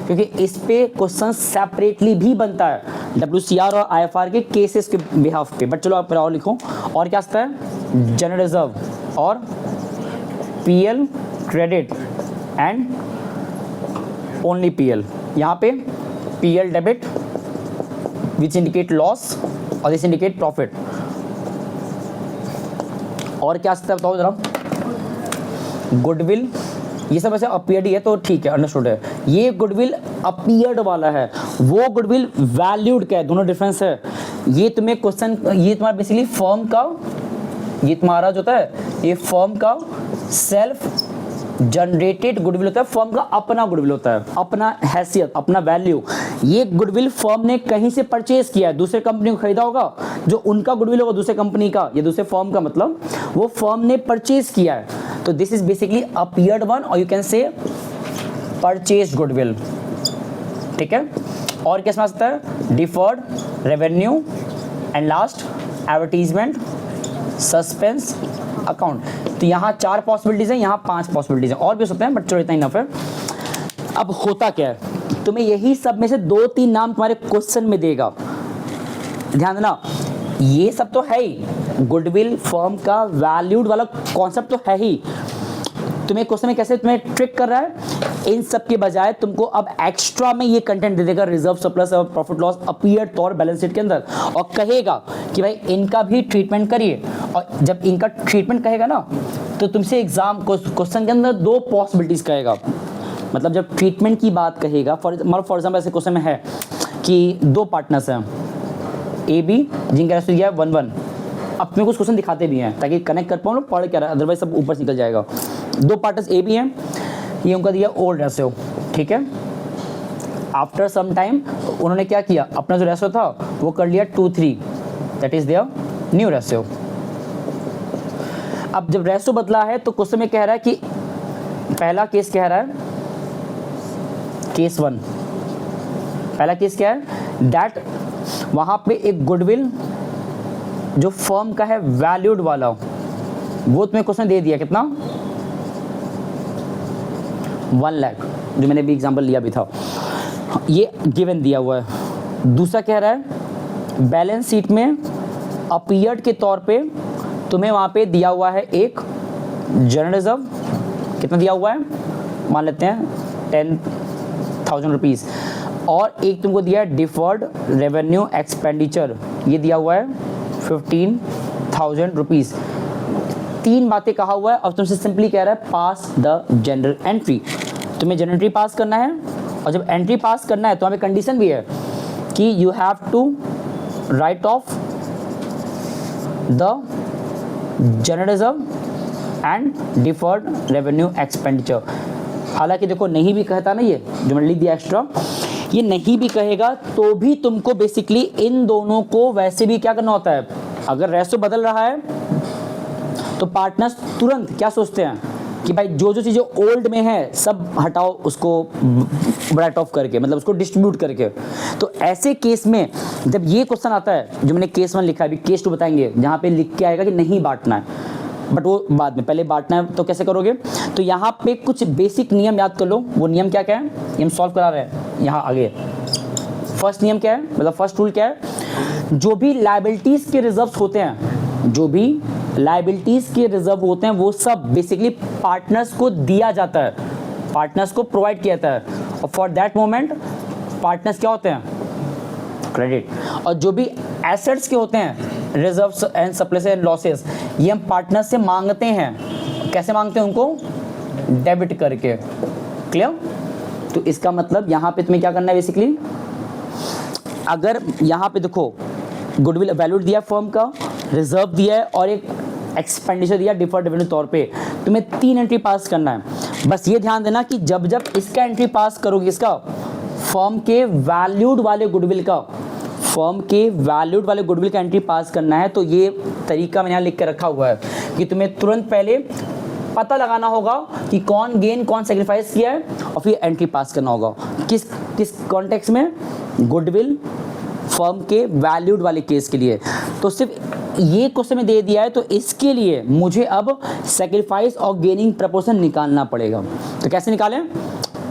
क्योंकि इस पे क्वेश्चन सेपरेटली भी बनता है WCR और IFR के केसेस के बिहाफ पे। बट चलो आप और लिखो, और क्या आता है, जनरल रिजर्व और PL credit and only PL। यहाँ पे PL debit which indicate loss और दिस इंडिकेट प्रॉफिट। और क्या सकता है बताओ जरा। गुडविल, ये सब ऐसे अपीयर्ड ही है तो ठीक है, अंडरस्टूड है। ये गुडविल अपीयर्ड वाला है, वो गुडविल वैल्यूड का है, दोनों डिफरेंस है। ये तुम्हें क्वेश्चन, ये तुम्हारा बेसिकली फर्म का, ये तुम्हारा जो होता है ये फर्म का सेल्फ जनरेटेड गुडविल होता है, फर्म का अपना गुडविल होता है, अपना हैसियत, अपना वैल्यू। ये गुडविल फर्म ने कहीं से परचेज किया है, दूसरे कंपनी को खरीदा होगा, जो उनका गुडविल होगा दूसरे कंपनी का या दूसरे फर्म का, मतलब वो फर्म ने परचेज किया है। तो this is basically appeared one, और you can say purchase goodwill, ठीक है। और क्या समझ सकता है, deferred revenue, and last advertisement, suspense account. तो यहाँ 4 पॉसिबिलिटीज हैं, यहाँ 5 पॉसिबिलिटीज हैं, और भी हो सकते हैं बट चलो इतना इनफ है। अब होता क्या है, तुम्हें यही सब में से 2-3 नाम तुम्हारे क्वेश्चन में देगा, ध्यान देना। ये सब तो है ही, गुडविल फर्म का वैल्यूड वाला कॉन्सेप्ट तो है ही। तुम्हें क्वेश्चन में कैसे तुम्हें ट्रिक कर रहा है, इन सब के बजाय तुमको अब एक्स्ट्रा में ये कंटेंट दे देगा, रिजर्व सरप्लस और प्रॉफिट लॉस अपीयर तौर बैलेंस शीट के अंदर, और कहेगा कि भाई इनका भी ट्रीटमेंट करिए। और जब इनका ट्रीटमेंट कहेगा ना, तो तुमसे एग्जाम क्वेश्चन के अंदर 2 पॉसिबिलिटीज कहेगा। मतलब जब ट्रीटमेंट की बात कहेगा, फॉर एग्जाम्पल ऐसे क्वेश्चन में है कि 2 पार्टनर्स हैं ए बी, जिनका रेशो दिया है 1:1। अब तुम्हें कुछ क्वेश्चन दिखाते भी हैं ताकि कनेक्ट कर पाऊँ, पढ़ क्या रहा है, अदरवाइज सब ऊपर से निकल जाएगा। 2 पार्टनर्स ए बी हैं, ये उनका दिया ओल्ड रेशो, ठीक है। आफ्टर सम टाइम उन्होंने क्या किया, अपना जो रेशो था वो कर लिया 2:3, that is their new ratio. अब जब रेशो बदला है तो क्वेश्चन में कह रहा है कि पहला केस कह रहा है, केस 1, पहला केस क्या है, दैट वहां पे एक गुडविल जो फर्म का है वैल्यूड वाला, वो तुम्हें क्वेश्चन दे दिया कितना, 1 लाख, जो मैंने भी एग्जांपल लिया भी था, ये गिवन दिया हुआ है। दूसरा कह रहा है बैलेंस शीट में अपीयर्ड के तौर पे तुम्हें वहां पे दिया हुआ है एक जनरल रिजर्व, कितना दिया हुआ है, मान लेते हैं 10,000 रुपीज़, और एक तुमको दिया है डिफर्ड रेवेन्यू एक्सपेंडिचर, ये दिया हुआ है 15,000 रुपीज़। 3 बातें कहा हुआ है। अब तुमसे सिंपली कह रहा है पास द जनरल एंट्री, तुम्हें जनरल एंट्री पास करना है, और जब एंट्री पास करना है तो हमें कंडीशन भी है कि you have to write off the general reserve and deferred revenue expenditure. हालांकि देखो नहीं भी कहता ना, ये जो मैंने लिख दिया एक्स्ट्रा, ये नहीं भी कहेगा तो भी तुमको बेसिकली इन दोनों को वैसे भी क्या करना होता है। अगर रेशो बदल रहा है तो पार्टनर्स तुरंत क्या सोचते हैं कि भाई जो जो चीज़ें ओल्ड में है सब हटाओ, उसको राइट ऑफ करके, मतलब उसको डिस्ट्रीब्यूट करके। तो ऐसे केस में जब ये क्वेश्चन आता है, जो मैंने केस 1 लिखा है, अभी केस 2 बताएंगे, जहाँ पे लिख के आएगा कि नहीं बांटना है, बट वो बाद में, पहले बांटना है तो कैसे करोगे। तो यहाँ पे कुछ बेसिक नियम याद कर लो। वो नियम क्या क्या है, ये हम सॉल्व करा रहे हैं यहाँ आगे। फर्स्ट नियम क्या है, मतलब फर्स्ट रूल क्या है, जो भी लायबिलिटीज के रिजर्व्स होते हैं, जो भी लायबिलिटीज के रिजर्व होते हैं, वो सब बेसिकली पार्टनर्स को दिया जाता है, पार्टनर्स को प्रोवाइड किया जाता है, और फॉर दैट मोमेंट पार्टनर्स क्या होते हैं, क्रेडिट। और जो भी एसेट्स के होते हैं, reserves and surplus and losses, ये हम पार्टनर से मांगते हैं। कैसे मांगते हैं, उनको डेबिट करके। क्लियर। तो इसका मतलब यहाँ पे तुम्हें क्या करना है बेसिकली, अगर यहाँ पे देखो गुडविल वैल्यूड दिया फर्म का, रिजर्व दिया है और एक एक्सपेंडिचर दिया डिफर्ड रेवेन्यू तौर पे, तुम्हें 3 एंट्री पास करना है। बस ये ध्यान देना कि जब जब इसका एंट्री पास करोगे, इसका फर्म के वैल्यूड वाले गुडविल का, फर्म के वैल्यूड वाले गुडविल का एंट्री पास करना है, तो ये तरीका मैंने यहाँ लिख के रखा हुआ है कि तुम्हें तुरंत पहले पता लगाना होगा कि कौन गेन कौन सेक्रीफाइस किया है, और फिर एंट्री पास करना होगा। किस किस कॉन्टेक्स्ट में, गुडविल फर्म के वैल्यूड वाले केस के लिए। तो सिर्फ ये क्वेश्चन में दे दिया है, तो इसके लिए मुझे अब सेक्रीफाइस और गेनिंग प्रपोर्शन निकालना पड़ेगा। तो कैसे निकालें,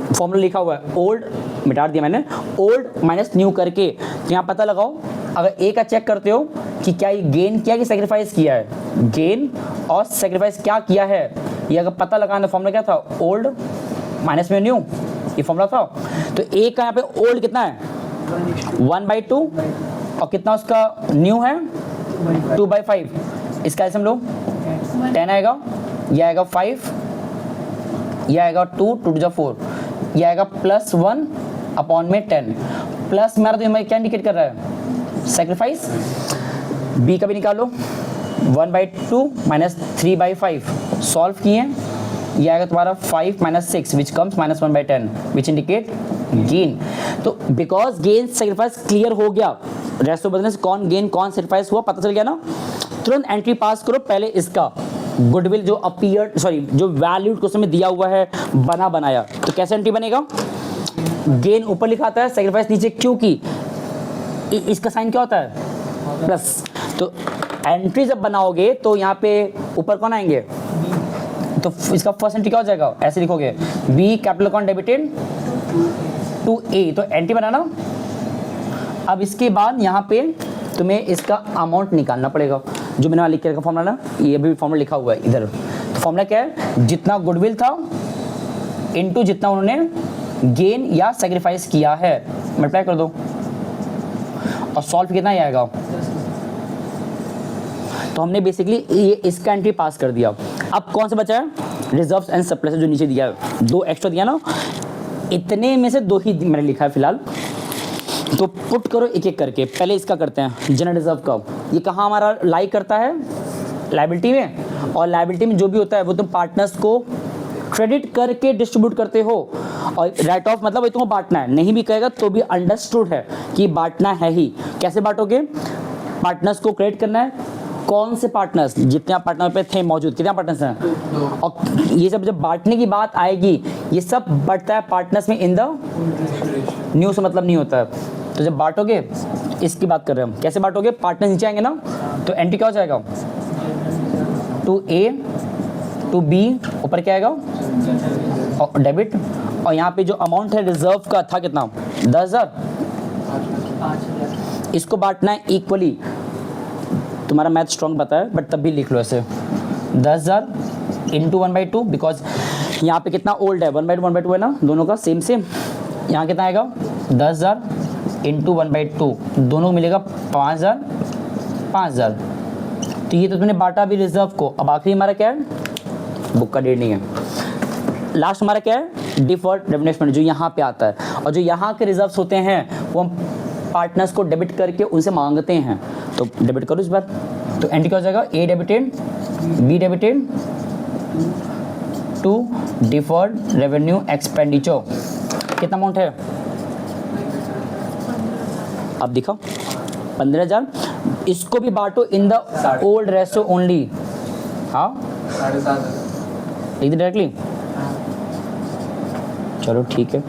फॉर्मूला लिखा हुआ है, ओल्ड मिटा दिया मैंने, ओल्ड माइनस न्यू करके। तो यहाँ पता लगाओ, अगर ए का चेक करते हो कि क्या ये गेन किया कि सेक्रीफाइस किया है, गेन और सेक्रीफाइस क्या किया है, ये अगर पता लगाना, फॉर्मूला क्या था, ओल्ड माइनस में न्यू, ये फॉर्मूला था। तो ए का यहाँ पे ओल्ड कितना है, 1/2, और कितना उसका न्यू है 2/5। इसका ऐसे हम लोग 10 आएगा, ये आएगा 5, ये आएगा 2, 2 टू 4, ये आएगा +1 अपॉन में 10, प्लस मेरा तो हमें क्या इंडिकेट कर रहा है, सेक्रीफाइस। बी का भी निकालो, 1/2 माइनस 3/5, सॉल्व किए, ये आएगा तुम्हारा 5 - 6 which comes -1/10 which indicate gain. तो बिकॉज गेन सेक्रीफाइस क्लियर हो गया, रेस्ट ऑफ बिजनेस कौन गेन कौन सेक्रीफाइस हुआ पता चल गया ना, तुरंत एंट्री पास करो। पहले इसका गुडविल जो अपीयर सॉरी जो वैल्यूड क्वेश्चन में दिया हुआ है बनाया, तो कैसे एंट्री बनेगा, गेन ऊपर लिखा आता है, सेक्रीफाइस नीचे, क्योंकि इसका साइन क्या होता है प्लस। तो एंट्री जब बनाओगे तो यहाँ पे ऊपर कौन आएंगे, तो इसका फर्स्ट एंट्री क्या हो जाएगा, ऐसे लिखोगे बी कैपिटल कौन डेबिटेड टू ए, तो एंट्री बनाना। अब इसके बाद यहाँ पे तुम्हें इसका अमाउंट निकालना पड़ेगा, जो मैंने लिख के रखा फॉर्मूला ना, ये भी फॉर्मूला लिखा हुआ है इधर। तो फॉर्मूला क्या है, जितना गुडविल था इनटू जितना उन्होंने गेन या सेक्रीफाइस किया है, मल्टीप्लाई कर दो और सॉल्व कितना ही आएगा। तो हमने बेसिकली ये इसका एंट्री पास कर दिया। अब कौन सा बचा है, रिजर्व्स एंड सरप्लस जो नीचे दिया है, 2 एक्स्ट्रा दिया ना, इतने में से 2 ही मैंने लिखा है फिलहाल। तो पुट करो एक एक करके, पहले इसका करते हैं जनरल रिजर्व का। ये कहाँ हमारा लाई करता है, लायबिलिटी में, और लायबिलिटी में जो भी होता है वो तुम पार्टनर्स को क्रेडिट करके डिस्ट्रीब्यूट करते हो, और राइट ऑफ मतलब वही तुम्हें बांटना है, नहीं भी कहेगा तो भी अंडरस्टूड है कि बांटना है ही। कैसे बांटोगे, पार्टनर्स को क्रेडिट करना है, कौन से पार्टनर्स, जितने पार्टनर पे थे मौजूद, कितने पार्टनर्स हैं, और ये सब जब बांटने की बात आएगी ये सब बढ़ता है पार्टनर्स में इन द न्यू से मतलब नहीं होता है। तो जब बांटोगे, इसकी बात कर रहे हैं हम, कैसे बांटोगे, पार्टनर नीचे आएंगे ना, तो एंट्री क्या हो जाएगा, टू ए टू बी, ऊपर क्या आएगा और डेबिट, और यहाँ पे जो अमाउंट है रिजर्व का था कितना, 10,000, इसको बांटना है इक्वली। तुम्हारा मैथ स्ट्रॉन्ग पता है बट तब भी लिख लो ऐसे, 10,000 इंटू 1/2, बिकॉज यहाँ पे कितना ओल्ड है, 1/2 है ना, दोनों का सेम सेम। यहाँ कितना आएगा 10,000 इंटू 1/2, दोनों को मिलेगा 5,000 5,000। तो ये तो तुमने बांटा भी रिजर्व को। अब आखिरी हमारा क्या है, बुक का डेट नहीं है, लास्ट हमारा क्या है, डिफर्ड रेवेन्यू एक्सपेंडिचर जो यहाँ पे आता है, और जो यहाँ के रिजर्व्स होते हैं वो हम पार्टनर्स को डेबिट करके उनसे मांगते हैं। तो डेबिट करो इस बार, तो एंट्री क्या हो जाएगा, A debited B debited to deferred revenue expenditure, कितना अमाउंट है, अब दिखाओ 15,000। इसको भी बांटो in the old ratio only, हाँ 7.5 लिख दे डायरेक्टली, चलो ठीक है।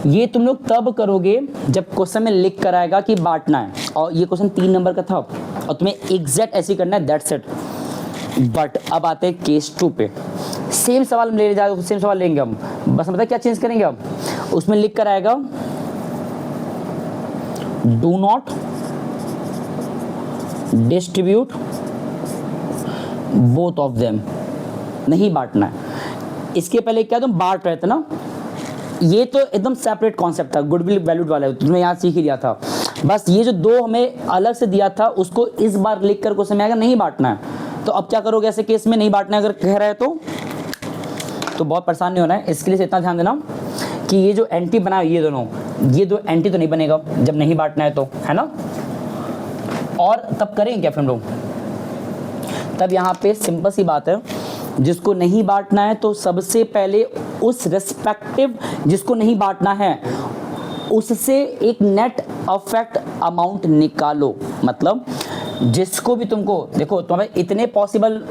ये तुम लोग तब करोगे जब क्वेश्चन में लिख कर आएगा कि बांटना है, और ये क्वेश्चन 3 नंबर का था और तुम्हें एग्जैक्ट ऐसे करना है, दैट्स इट। बट अब आते हैं केस 2 पे, सेम सवाल ले जाएगा, सेम सवाल लेंगे हम, बस मतलब क्या चेंज करेंगे हम, उसमें लिख कर आएगा do not distribute both of them, नहीं बांटना है। इसके पहले क्या तुम बांट रहे थे ना, ये तो एकदम सेपरेट कॉन्सेप्ट था, गुडविल वैल्यूड वाला तुमने यहाँ सीख ही लिया था। बस ये जो 2 हमें अलग से दिया था उसको इस बार लिख कर क्वेश्चन में आएगा नहीं बांटना है। तो अब क्या करोगे ऐसे केस में, नहीं बांटना है अगर कह रहे हैं तो बहुत परेशान नहीं होना है। इसके लिए इतना ध्यान देना कि ये जो एंट्री बना ये दोनों, ये 2 एंट्री तो नहीं बनेगा जब नहीं बांटना है, तो है ना। और तब करेंगे क्या फिर हम लोग, तब यहाँ पे सिंपल सी बात है, जिसको नहीं बांटना है तो सबसे पहले उस रेस्पेक्टिव जिसको नहीं बांटना है उससे एक नेट अफेक्ट अमाउंट निकालो। मतलब जिसको भी तुमको, देखो तुम्हारे इतने पॉसिबल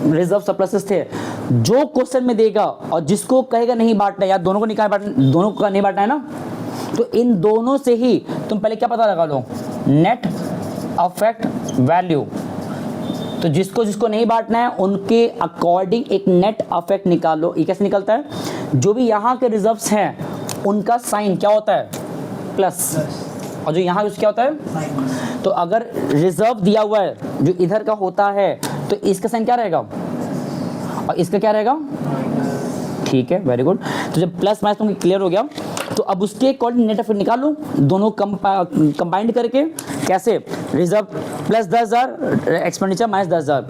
रिजर्व सरप्लसेस थे, जो क्वेश्चन में देगा और जिसको कहेगा नहीं बांटना है या दोनों को निकाल बांटना, दोनों का नहीं बांटना है ना, तो इन दोनों से ही तुम पहले क्या पता लगा लो, नेट अफेक्ट वैल्यू। तो जिसको जिसको नहीं बांटना है उनके अकॉर्डिंग एक नेट अफेक्ट निकालो। ये कैसे निकलता है, जो भी यहाँ के रिजर्व्स हैं उनका साइन क्या होता है, प्लस, और जो यहाँ क्या होता है, तो अगर रिजर्व दिया हुआ है जो इधर का होता है तो इसका साइन क्या रहेगा और इसका क्या रहेगा, ठीक है, वेरी गुड। तो जब प्लस माइनस तुमको क्लियर हो गया तो अब उसके अकॉर्डिंग नेट अफेक्ट निकालो, दोनों कंबाइंड करके। कैसे, रिजर्व प्लस 10,000 एक्सपेंडिचर माइनस 10,000,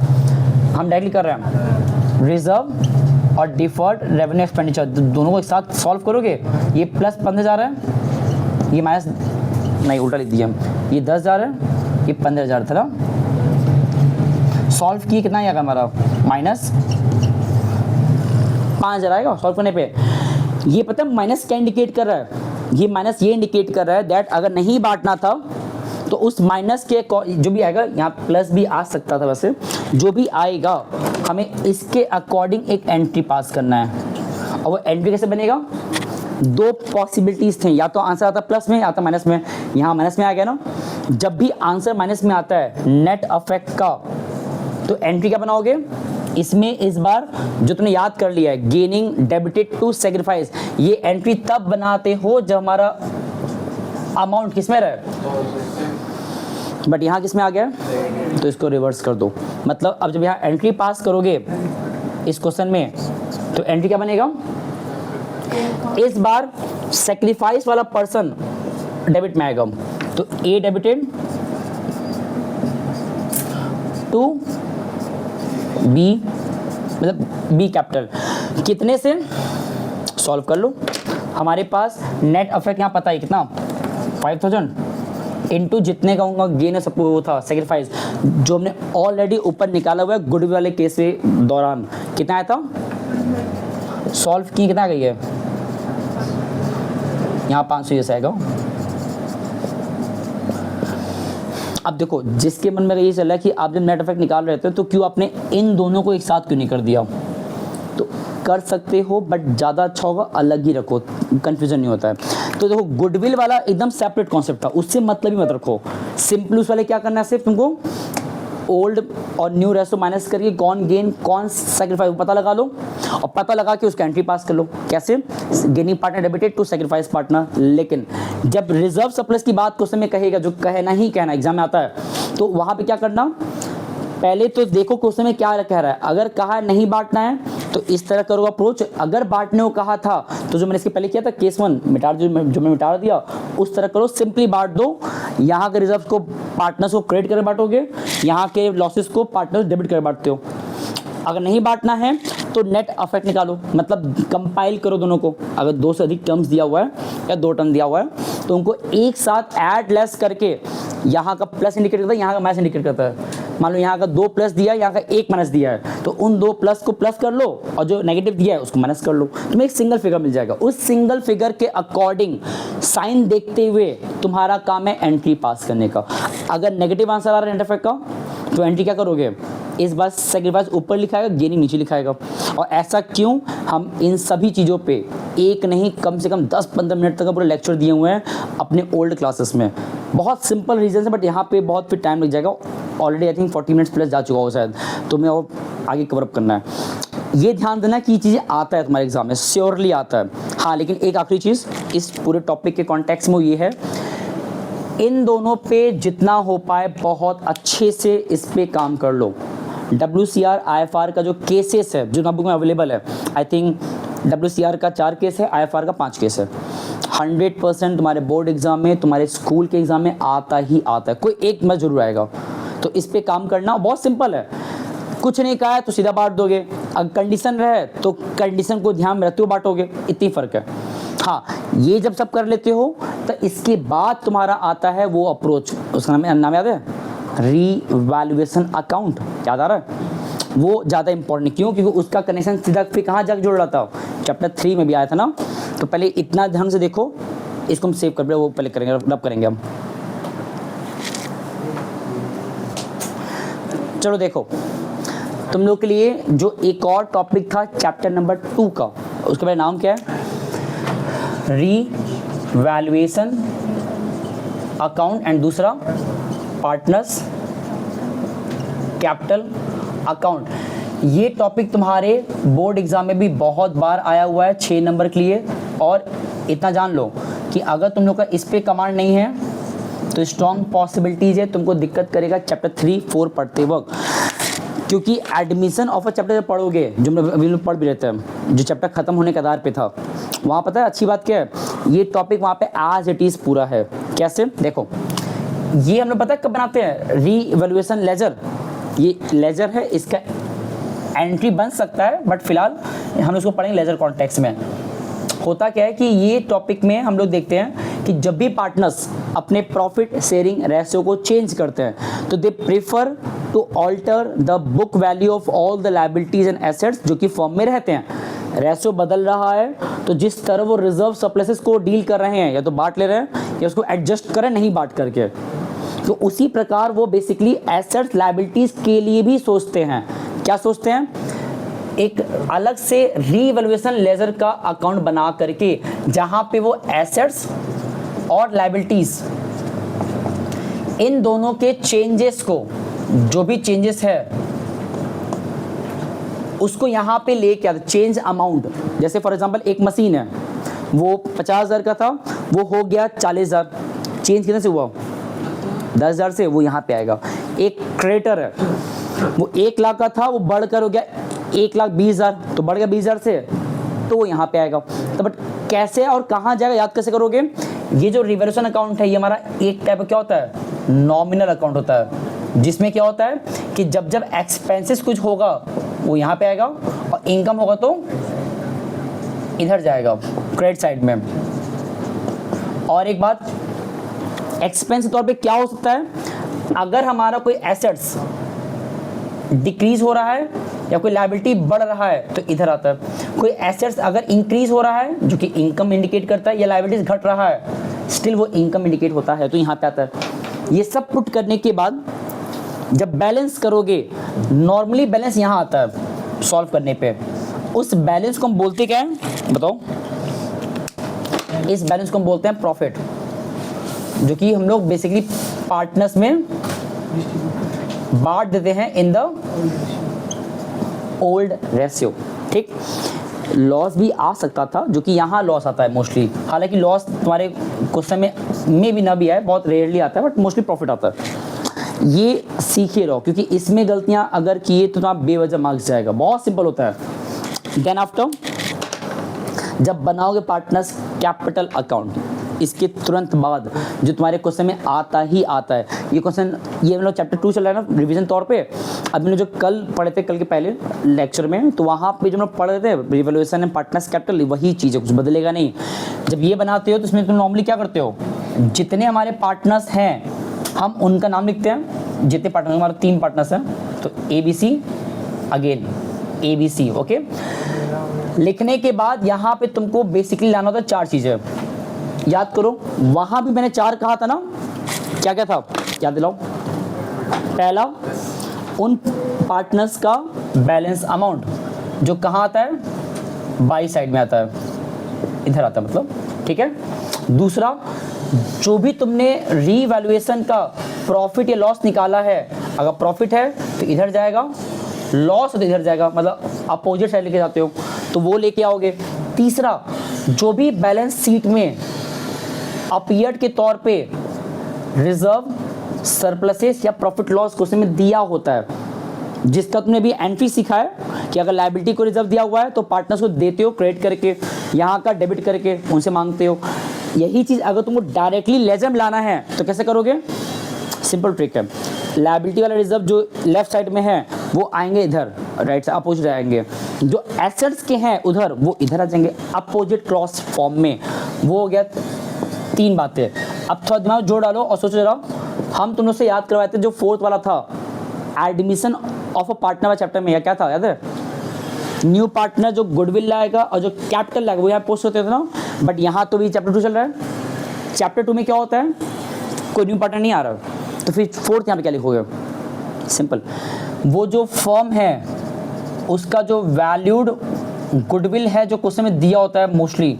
हम डायरेक्टली कर रहे हैं रिजर्व और डिफर्ड रेवेन्यू एक्सपेंडिचर, दोनों को एक साथ सॉल्व करोगे, ये प्लस 15,000 है, ये माइनस, नहीं उल्टा लिख दिया, ये 10,000 है, ये 15,000 था ना। सॉल्व किए कितना आएगा हमारा, माइनस 5,000 आएगा सॉल्व करने पे। ये पता है माइनस क्या इंडिकेट कर रहा है, ये माइनस ये इंडिकेट कर रहा है दैट अगर नहीं बांटना था तो उस माइनस के जो भी आएगा, यहाँ प्लस भी आ सकता था वैसे, जो भी आएगा हमें इसके अकॉर्डिंग एक एंट्री पास करना है। और वो एंट्री कैसे बनेगा, दो पॉसिबिलिटीज थे, या तो आंसर आता प्लस में या तो माइनस में। यहाँ माइनस में आ गया ना, जब भी आंसर माइनस में आता है नेट अफेक्ट का, तो एंट्री क्या बनाओगे इसमें, इस बार जो तुमने याद कर लिया है गेनिंग डेबिटेड टू सेक्रीफाइस, ये एंट्री तब बनाते हो जब हमारा अमाउंट किसमें रहे, बट यहाँ किस में आ गया, तो इसको रिवर्स कर दो। मतलब अब जब यहाँ एंट्री पास करोगे इस क्वेश्चन में, तो एंट्री क्या बनेगा, इस बार सेक्रीफाइस वाला पर्सन डेबिट में आएगा, तो ए डेबिटेड टू बी, मतलब बी कैपिटल, कितने से सॉल्व कर लो। हमारे पास नेट अफेक्ट यहाँ पता है कितना, 5,000 इनटू जितने का होगा गेन सब वो था सेक्रीफाइस, जो हमने ऑलरेडी ऊपर निकाला हुआ है गुडविल वाले केस के दौरान, कितना आया था, सॉल्व की कितना गई है, यहाँ 500 जैसा आएगा। अब देखो जिसके मन में ये चल रहा है कि आप जब नेट इफेक्ट निकाल रहे थे तो क्यों आपने इन दोनों को एक साथ क्यों नहीं कर दिया, तो कर सकते हो बट ज़्यादा अच्छा होगा अलग ही रखो, कंफ्यूजन नहीं होता है। तो देखो गुडविल वाला एकदम सेपरेट कॉन्सेप्ट था, उससे मतलब ही मत रखो। सिंपल वाले क्या करना है, सिर्फ तुमको ओल्ड और न्यू रेशो माइनस करके कौन गेन कौन सेक्रीफाइस पता लगा लो, और पता लगा के उसका एंट्री पास कर लो। कैसे, gaining partner debited to sacrifice partner. लेकिन जब रिजर्व सरप्लस की बात क्वेश्चन में कहेगा, जो कहना ही कहना एग्जाम में आता है, तो वहाँ पे क्या करना, पहले तो देखो क्वेश्चन में क्या कह रहा है। अगर कहा नहीं बांटना है तो इस तरह करो अप्रोच, अगर बांटने को कहा था तो जो मैंने इसके पहले किया था केस 1 जो मैं मिटा दिया, उस तरह करो, सिंपली बांट दो। यहाँ के रिजर्व को पार्टनर्स को क्रेडिट कर बांटोगे, यहाँ के लॉसेस को पार्टनर्स डेबिट कर बांटते हो। अगर नहीं बांटना है तो नेट अफेक्ट निकालो, मतलब कंपाइल करो दोनों को। अगर 2 से अधिक टर्म्स दिया हुआ है या 2 टर्म दिया हुआ है तो उनको एक साथ ऐड लेस करके, यहाँ का प्लस इंडिकेट करता है, यहाँ का माइनस इंडिकेट करता है। मान लो यहाँ का 2 प्लस दिया है, यहाँ का 1 माइनस दिया है, तो उन 2 प्लस को प्लस कर लो और जो नेगेटिव दिया है उसको माइनस कर लो, तुम्हें एक सिंगल फिगर मिल जाएगा। उस सिंगल फिगर के अकॉर्डिंग साइन देखते हुए तुम्हारा काम है एंट्री पास करने का। अगर नेगेटिव आंसर आ रहा है नेट इफेक्ट का, तो एंट्री क्या करोगे, इस बार सेक्रीफाइस ऊपर लिखाएगा, गेनिंग नीचे लिखाएगा। और ऐसा क्यों, हम इन सभी चीज़ों पे एक नहीं कम से कम 10-15 मिनट तक का पूरा लेक्चर दिए हुए हैं अपने ओल्ड क्लासेस में। बहुत सिंपल रीजन है, बट यहाँ पे बहुत फिर टाइम लग जाएगा। Already I think 40 minutes plus जा चुका हो शायद, तो मैं और आगे कवर अप करना है। ये ध्यान देना कि ये चीज़ें आता है तुम्हारे एग्जाम में, श्योरली आता है। हाँ, लेकिन एक आखिरी चीज़ इस पूरे टॉपिक के कॉन्टेक्स्ट में ये है, इन दोनों पे जितना हो पाए बहुत अच्छे से इस पे काम कर लो। WCR IFR का जो केसेस है जो नोटबुक में अवेलेबल है, आई थिंक WCR का 4 केस है, IFR का 5 केस है। 100% तुम्हारे बोर्ड एग्जाम में, तुम्हारे स्कूल के एग्जाम में आता ही आता है, कोई एक में जरूर आएगा। तो इस पे काम करना बहुत सिंपल है, कुछ नहीं कहा है तो सीधा बांट दोगे, अगर कंडीशन रहे तो कंडीशन को ध्यान में रखते हुए बांटोगे, इतनी फ़र्क है। हाँ, ये जब सब कर लेते हो तो इसके बाद तुम्हारा आता है वो अप्रोच, उसका नाम याद है, रीवैल्यूएशन अकाउंट। याद आ रहा है, वो ज़्यादा इंपॉर्टेंट क्यों, क्योंकि उसका कनेक्शन सीधा फिर कहाँ जाकर जुड़ रहा था, चैप्टर 3 में भी आया था ना। तो पहले इतना ध्यान से देखो, इसको हम सेव कर, वो पहले करेंगे, रब करेंगे हम। चलो देखो, तुम लोग के लिए जो एक और टॉपिक था चैप्टर नंबर 2 का, उसके पहले नाम क्या है, रीवैल्यूएशन अकाउंट, एंड दूसरा पार्टनर्स कैपिटल अकाउंट। ये टॉपिक तुम्हारे बोर्ड एग्जाम में भी बहुत बार आया हुआ है 6 नंबर के लिए। और इतना जान लो कि अगर तुम लोग का इस पे कमांड नहीं है तो स्ट्रॉन्ग पॉसिबिलिटीज है तुमको दिक्कत करेगा चैप्टर 3-4 पढ़ते वक्त, क्योंकि एडमिशन ऑफ अ चैप्टर जब पढ़ोगे, जो हम अभी पढ़ भी रहते हैं, जो चैप्टर खत्म होने के आधार पे था, वहाँ पता है अच्छी बात क्या है, ये टॉपिक वहाँ पे एज इट इज़ पूरा है। कैसे, देखो ये हम लोग पता है कब बनाते हैं, रीवैल्यूएशन लेजर। ये लेजर है, इसका एंट्री बन सकता है, बट फिलहाल हम इसको पढ़ेंगे लेजर कॉन्टेक्स्ट में। होता क्या है कि ये टॉपिक में हम लोग देखते हैं कि जब भी पार्टनर्स अपने प्रॉफिट शेयरिंग रेशियो को चेंज करते हैं तो they prefer to alter the book value of all the liabilities and assets जो कि फर्म में रहते हैं। रेशियो बदल रहा है तो जिस तरह वो रिजर्व सरप्लसेस को डील कर रहे हैं, या तो बांट ले रहे हैं या उसको एडजस्ट करें नहीं बांट करके, तो उसी प्रकार वो बेसिकली एसेट्स लायबिलिटीज के लिए भी सोचते हैं। क्या सोचते हैं? एक अलग से रीवैल्यूएशन लेजर का अकाउंट बना करके जहां पे वो एसेट्स और लायबिलिटीज इन दोनों के चेंजेस को, जो भी चेंजेस है उसको यहाँ पे लेके आते, चेंज अमाउंट। जैसे फॉर एग्जांपल एक मशीन है, वो 50,000 का था, वो हो गया 40,000, चेंज कितने से हुआ? 10,000 से, वो यहाँ पे आएगा। एक क्रेडिटर है, वो 1 लाख का था, वो बढ़कर हो गया 1,20,000, तो बढ़ गया 20,000 से, तो वो यहाँ पे आएगा। तो बट कैसे और कहाँ जाएगा याद कैसे करोगे? ये जो रिवैल्यूएशन अकाउंट है ये हमारा एक टाइप का क्या होता है? नॉमिनल अकाउंट होता है, जिसमें क्या होता है कि जब जब एक्सपेंसेस कुछ होगा वो यहाँ पे आएगा और इनकम होगा तो इधर जाएगा क्रेडिट साइड में। और एक बात, एक्सपेंस के तौर पे क्या हो सकता है? अगर हमारा कोई एसेट्स डिक्रीज हो रहा है या कोई लायबिलिटी बढ़ रहा है तो इधर आता है। कोई एसेट्स अगर इंक्रीज हो रहा है जो कि इनकम इंडिकेट करता है, या लायबिलिटीज घट रहा है स्टिल वो इनकम इंडिकेट होता है, तो यहाँ पे आता है। ये सब पुट करने के बाद जब बैलेंस करोगे, नॉर्मली बैलेंस यहाँ आता है सॉल्व करने पे। उस बैलेंस को हम बोलते क्या है बताओ? इस बैलेंस को हम बोलते हैं प्रॉफिट, जो कि हम लोग बेसिकली पार्टनर्स में बांट देते हैं इन द ओल्ड रेशियो। ठीक, लॉस भी आ सकता था, जो कि यहाँ लॉस आता है मोस्टली। हालांकि लॉस तुम्हारे क्वेश्चन में भी ना भी आए, बहुत रेयरली आता है, बट मोस्टली प्रॉफिट आता है। ये सीखे रहो, क्योंकि इसमें गलतियां अगर किए तो तुम्हारा बेवजह मार्क्स जाएगा। बहुत सिंपल होता है। देन आफ्टर जब बनाओगे पार्टनर्स कैपिटल अकाउंट, इसके तुरंत बाद जो तुम्हारे क्वेश्चन में आता ही आता है, ये क्वेश्चन, ये हम लोग चैप्टर 2 चल रहा है ना रिवीजन तौर पे। अब मैंने जो कल पढ़े थे, कल के पहले लेक्चर में, तो वहाँ पे जो हम लोग पढ़ रहे थे रिवैल्यूएशन एंड पार्टनर्स कैपिटल, वही चीज़ है, कुछ बदलेगा नहीं। जब ये बनाते हो तो इसमें तुम नॉर्मली क्या करते हो? जितने हमारे पार्टनर्स हैं हम उनका नाम लिखते हैं। जितने पार्टनर, हमारे 3 पार्टनर्स हैं, तो ABC, अगेन ABC, ओके। लिखने के बाद यहाँ पे तुमको बेसिकली लाना होता है 4 चीज़ें। याद करो, वहाँ भी मैंने 4 कहा था ना, क्या क्या था याद दिलाओ? पहला, उन पार्टनर्स का बैलेंस अमाउंट जो कहाँ आता है? बाई साइड में आता है, इधर आता है मतलब, ठीक है। दूसरा, जो भी तुमने रीवैल्यूएशन का प्रॉफिट या लॉस निकाला है, अगर प्रॉफिट है तो इधर जाएगा, लॉस है तो इधर जाएगा, मतलब अपोजिट साइड लेके जाते हो तो वो लेके आओगे। तीसरा, जो भी बैलेंस शीट में अपीयर्ड के तौर पे रिजर्व, सरप्लसेस या प्रॉफिट लॉस क्वेश्चन में दिया होता है, जिसका तुमने भी एंट्री सीखा है कि अगर लायबिलिटी को रिजर्व दिया हुआ है तो पार्टनर्स को देते हो क्रेडिट करके, यहाँ का डेबिट करके उनसे मांगते हो। यही चीज़ अगर तुमको डायरेक्टली लेजर में लाना है तो कैसे करोगे? सिंपल ट्रिक है। लायबिलिटी वाला रिजर्व जो लेफ्ट साइड में है वो आएंगे इधर, राइट साइड अपोजिट आएंगे। जो एसेट्स के हैं उधर, वो इधर आ जाएंगे अपोजिट क्रॉस फॉर्म में। वो हो गया 3 बातें। अब थोड़ा दिमाग जोड़ डालो और सोचो जरा, हम तुम लोग से याद करवाए थे जो 4th वाला था, एडमिशन ऑफ अ पार्टनर वाला चैप्टर में, या क्या था याद है? न्यू पार्टनर जो गुडविल लाएगा और जो कैपिटल लाएगा वो यहाँ पोस्ट होते थे ना, बट यहाँ तो भी चैप्टर 2 चल रहा है। चैप्टर 2 में क्या होता है? कोई न्यू पार्टनर नहीं आ रहा, तो फिर 4th यहाँ पे क्या लिखोगे? सिंपल, वो जो फर्म है उसका जो वैल्यूड गुडविल है जो क्वेश्चन में दिया होता है मोस्टली,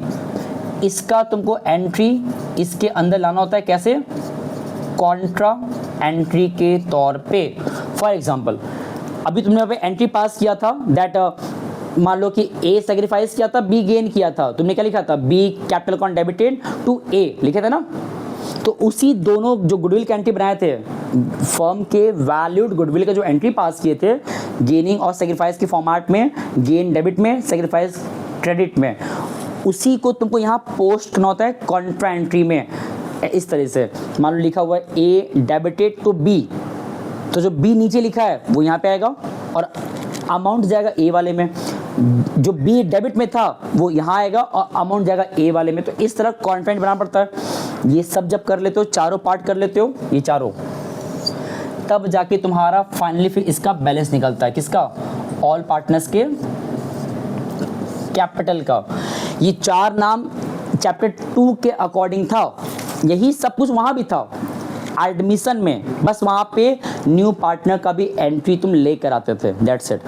इसका तुमको एंट्री इसके अंदर लाना होता है। कैसे? कॉन्ट्रा एंट्री के तौर पे। फॉर एग्जाम्पल, अभी तुमने यहाँ पे एंट्री पास किया था दैट मान लो कि A सेक्रीफाइस किया था, B गेन किया था, तुमने क्या लिखा था? B capital account debited to A लिखे थे ना। तो उसी दोनों जो गुडविल के एंट्री बनाए थे, फर्म के वैल्यूड गुडविल का जो एंट्री पास किए थे, गेनिंग और सेक्रीफाइस के फॉर्मेट में, गेन डेबिट में, सेक्रीफाइस क्रेडिट में, उसी को तुमको यहाँ पोस्ट करना होता है कॉन्ट्रा एंट्री में। इस तरह से मान लो लिखा हुआ है A डेबिटेड टू B, तो जो B नीचे लिखा है वो यहाँ पे आएगा, और अमाउंट जाएगा ए वाले में, जो बी डेबिट में था वो यहाँ आएगा और अमाउंट जाएगा ए वाले में। तो इस तरह कॉन्फिडेंट बनाना पड़ता है। ये सब जब कर लेते हो, चारों पार्ट कर लेते हो, ये चारों, तब जाके तुम्हारा फाइनली फिर इसका बैलेंस निकलता है। किसका? ऑल पार्टनर्स के कैपिटल का। ये चार नाम चैप्टर 2 के अकॉर्डिंग था, यही सब कुछ वहाँ भी था एडमिशन में, बस वहाँ पे न्यू पार्टनर का भी एंट्री तुम लेकर आते थे, दैट्स इट।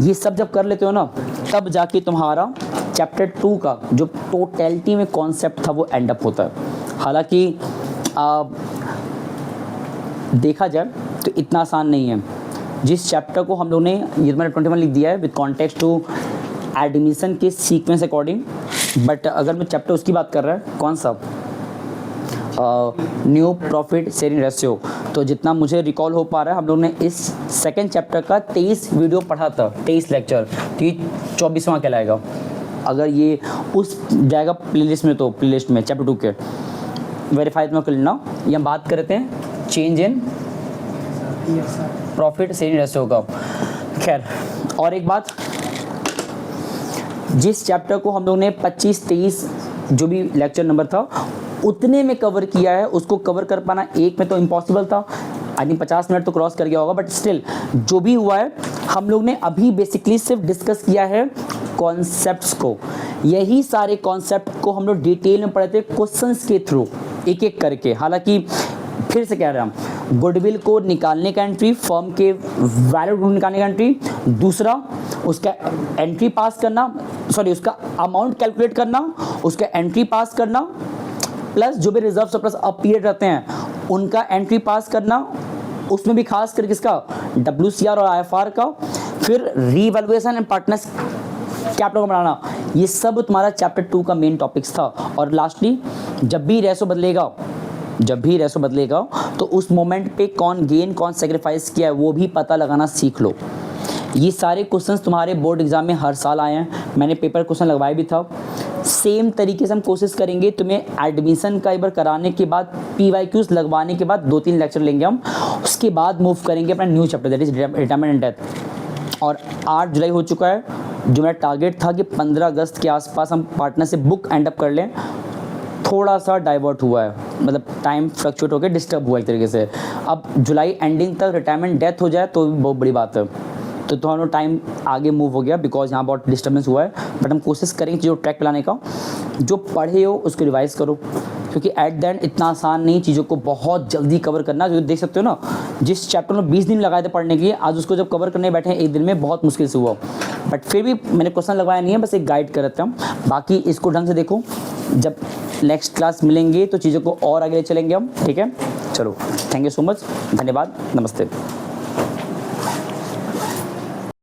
ये सब जब कर लेते हो ना, तब जाके तुम्हारा चैप्टर 2 का जो टोटलिटी में कॉन्सेप्ट था वो एंड अप होता है। हालांकि देखा जाए तो इतना आसान नहीं है। जिस चैप्टर को हम लोग ने, ये मैंने 21 लिख दिया है विद कॉन्टेक्स्ट टू एडमिशन के सीक्वेंस अकॉर्डिंग, बट अगर मैं चैप्टर उसकी बात कर रहा है, कौन सा, न्यू प्रॉफिट शेयरिंग रेशियो, तो जितना मुझे रिकॉल हो पा रहा है हम लोग ने इस सेकंड चैप्टर का 23 वीडियो पढ़ा था, 23 लेक्चर, तो ये 24वां कहलाएगा। अगर ये उस जाएगा प्लेलिस्ट में, तो प्लेलिस्ट में चैप्टर 2 के वेरीफाइड में कर लेना। ये हम बात करते हैं change in profit sharing ratio का। खैर, और एक बात, जिस चैप्टर को हम लोग ने 25-23 जो भी लेक्चर नंबर था उतने में कवर किया है, उसको कवर कर पाना एक में तो इम्पॉसिबल था। आई थिंक 50 मिनट तो क्रॉस कर गया होगा, बट स्टिल जो भी हुआ है हम लोग ने अभी बेसिकली सिर्फ डिस्कस किया है कॉन्सेप्ट्स को। यही सारे कॉन्सेप्ट को हम लोग डिटेल में पढ़े थे क्वेश्चंस के थ्रू, एक एक करके। हालांकि फिर से कह रहे हैं हम, गुडविल को निकालने का एंट्री, फर्म के वैल्यू को निकालने का एंट्री, दूसरा उसका एंट्री पास करना, सॉरी उसका अमाउंट कैलकुलेट करना, उसका एंट्री पास करना, प्लस जो भी रिजर्व सरप्लस अपीयर्ड रहते हैं उनका एंट्री पास करना, उसमें भी खास कर किसका, WCR और IFR का, फिर रीवैल्यूएशन एंड पार्टनर्स कैपिटल को बनाना। ये सब तुम्हारा चैप्टर 2 का मेन टॉपिक्स था। और लास्टली, जब भी रेशो बदलेगा तो उस मोमेंट पे कौन गेन कौन सेक्रीफाइस किया है वो भी पता लगाना सीख लो। ये सारे क्वेश्चंस तुम्हारे बोर्ड एग्जाम में हर साल आए हैं, मैंने पेपर क्वेश्चन लगवाए भी था। सेम तरीके से हम कोशिश करेंगे तुम्हें एडमिशन का एक बार कराने के बाद, PYQs लगवाने के बाद 2-3 लेक्चर लेंगे हम, उसके बाद मूव करेंगे अपना new chapter that is retirement and death. और 8 जुलाई हो चुका है, जो मेरा टारगेट था कि 15 अगस्त के आसपास हम पार्टनर से बुक एंड अप कर लें, थोड़ा सा डाइवर्ट हुआ है, मतलब टाइम फ्लक्चुएट होकर डिस्टर्ब हुआ एक तरीके से। अब जुलाई एंडिंग तक रिटायरमेंट डेथ हो जाए तो भी बहुत बड़ी बात है, तो थोड़ा टाइम आगे मूव हो गया बिकॉज यहाँ बहुत डिस्टर्बेंस हुआ है। बट हम कोशिश करेंगे चीज़ों ट्रैक लाने का, जो पढ़े हो उसको रिवाइज़ करो, क्योंकि एट द एंड इतना आसान नहीं चीज़ों को बहुत जल्दी कवर करना। जो देख सकते हो ना, जिस चैप्टर में 20 दिन लगाए थे पढ़ने के लिए, आज उसको जब कवर करने बैठे हैं एक दिन में, बहुत मुश्किल से हुआ। बट फिर भी मैंने क्वेश्चन लगवाया नहीं है, बस एक गाइड कर देते हैं। बाकी इसको ढंग से देखो, जब नेक्स्ट क्लास मिलेंगे तो चीज़ों को और आगे चलेंगे हम, ठीक है। चलो, थैंक यू सो मच, धन्यवाद, नमस्ते।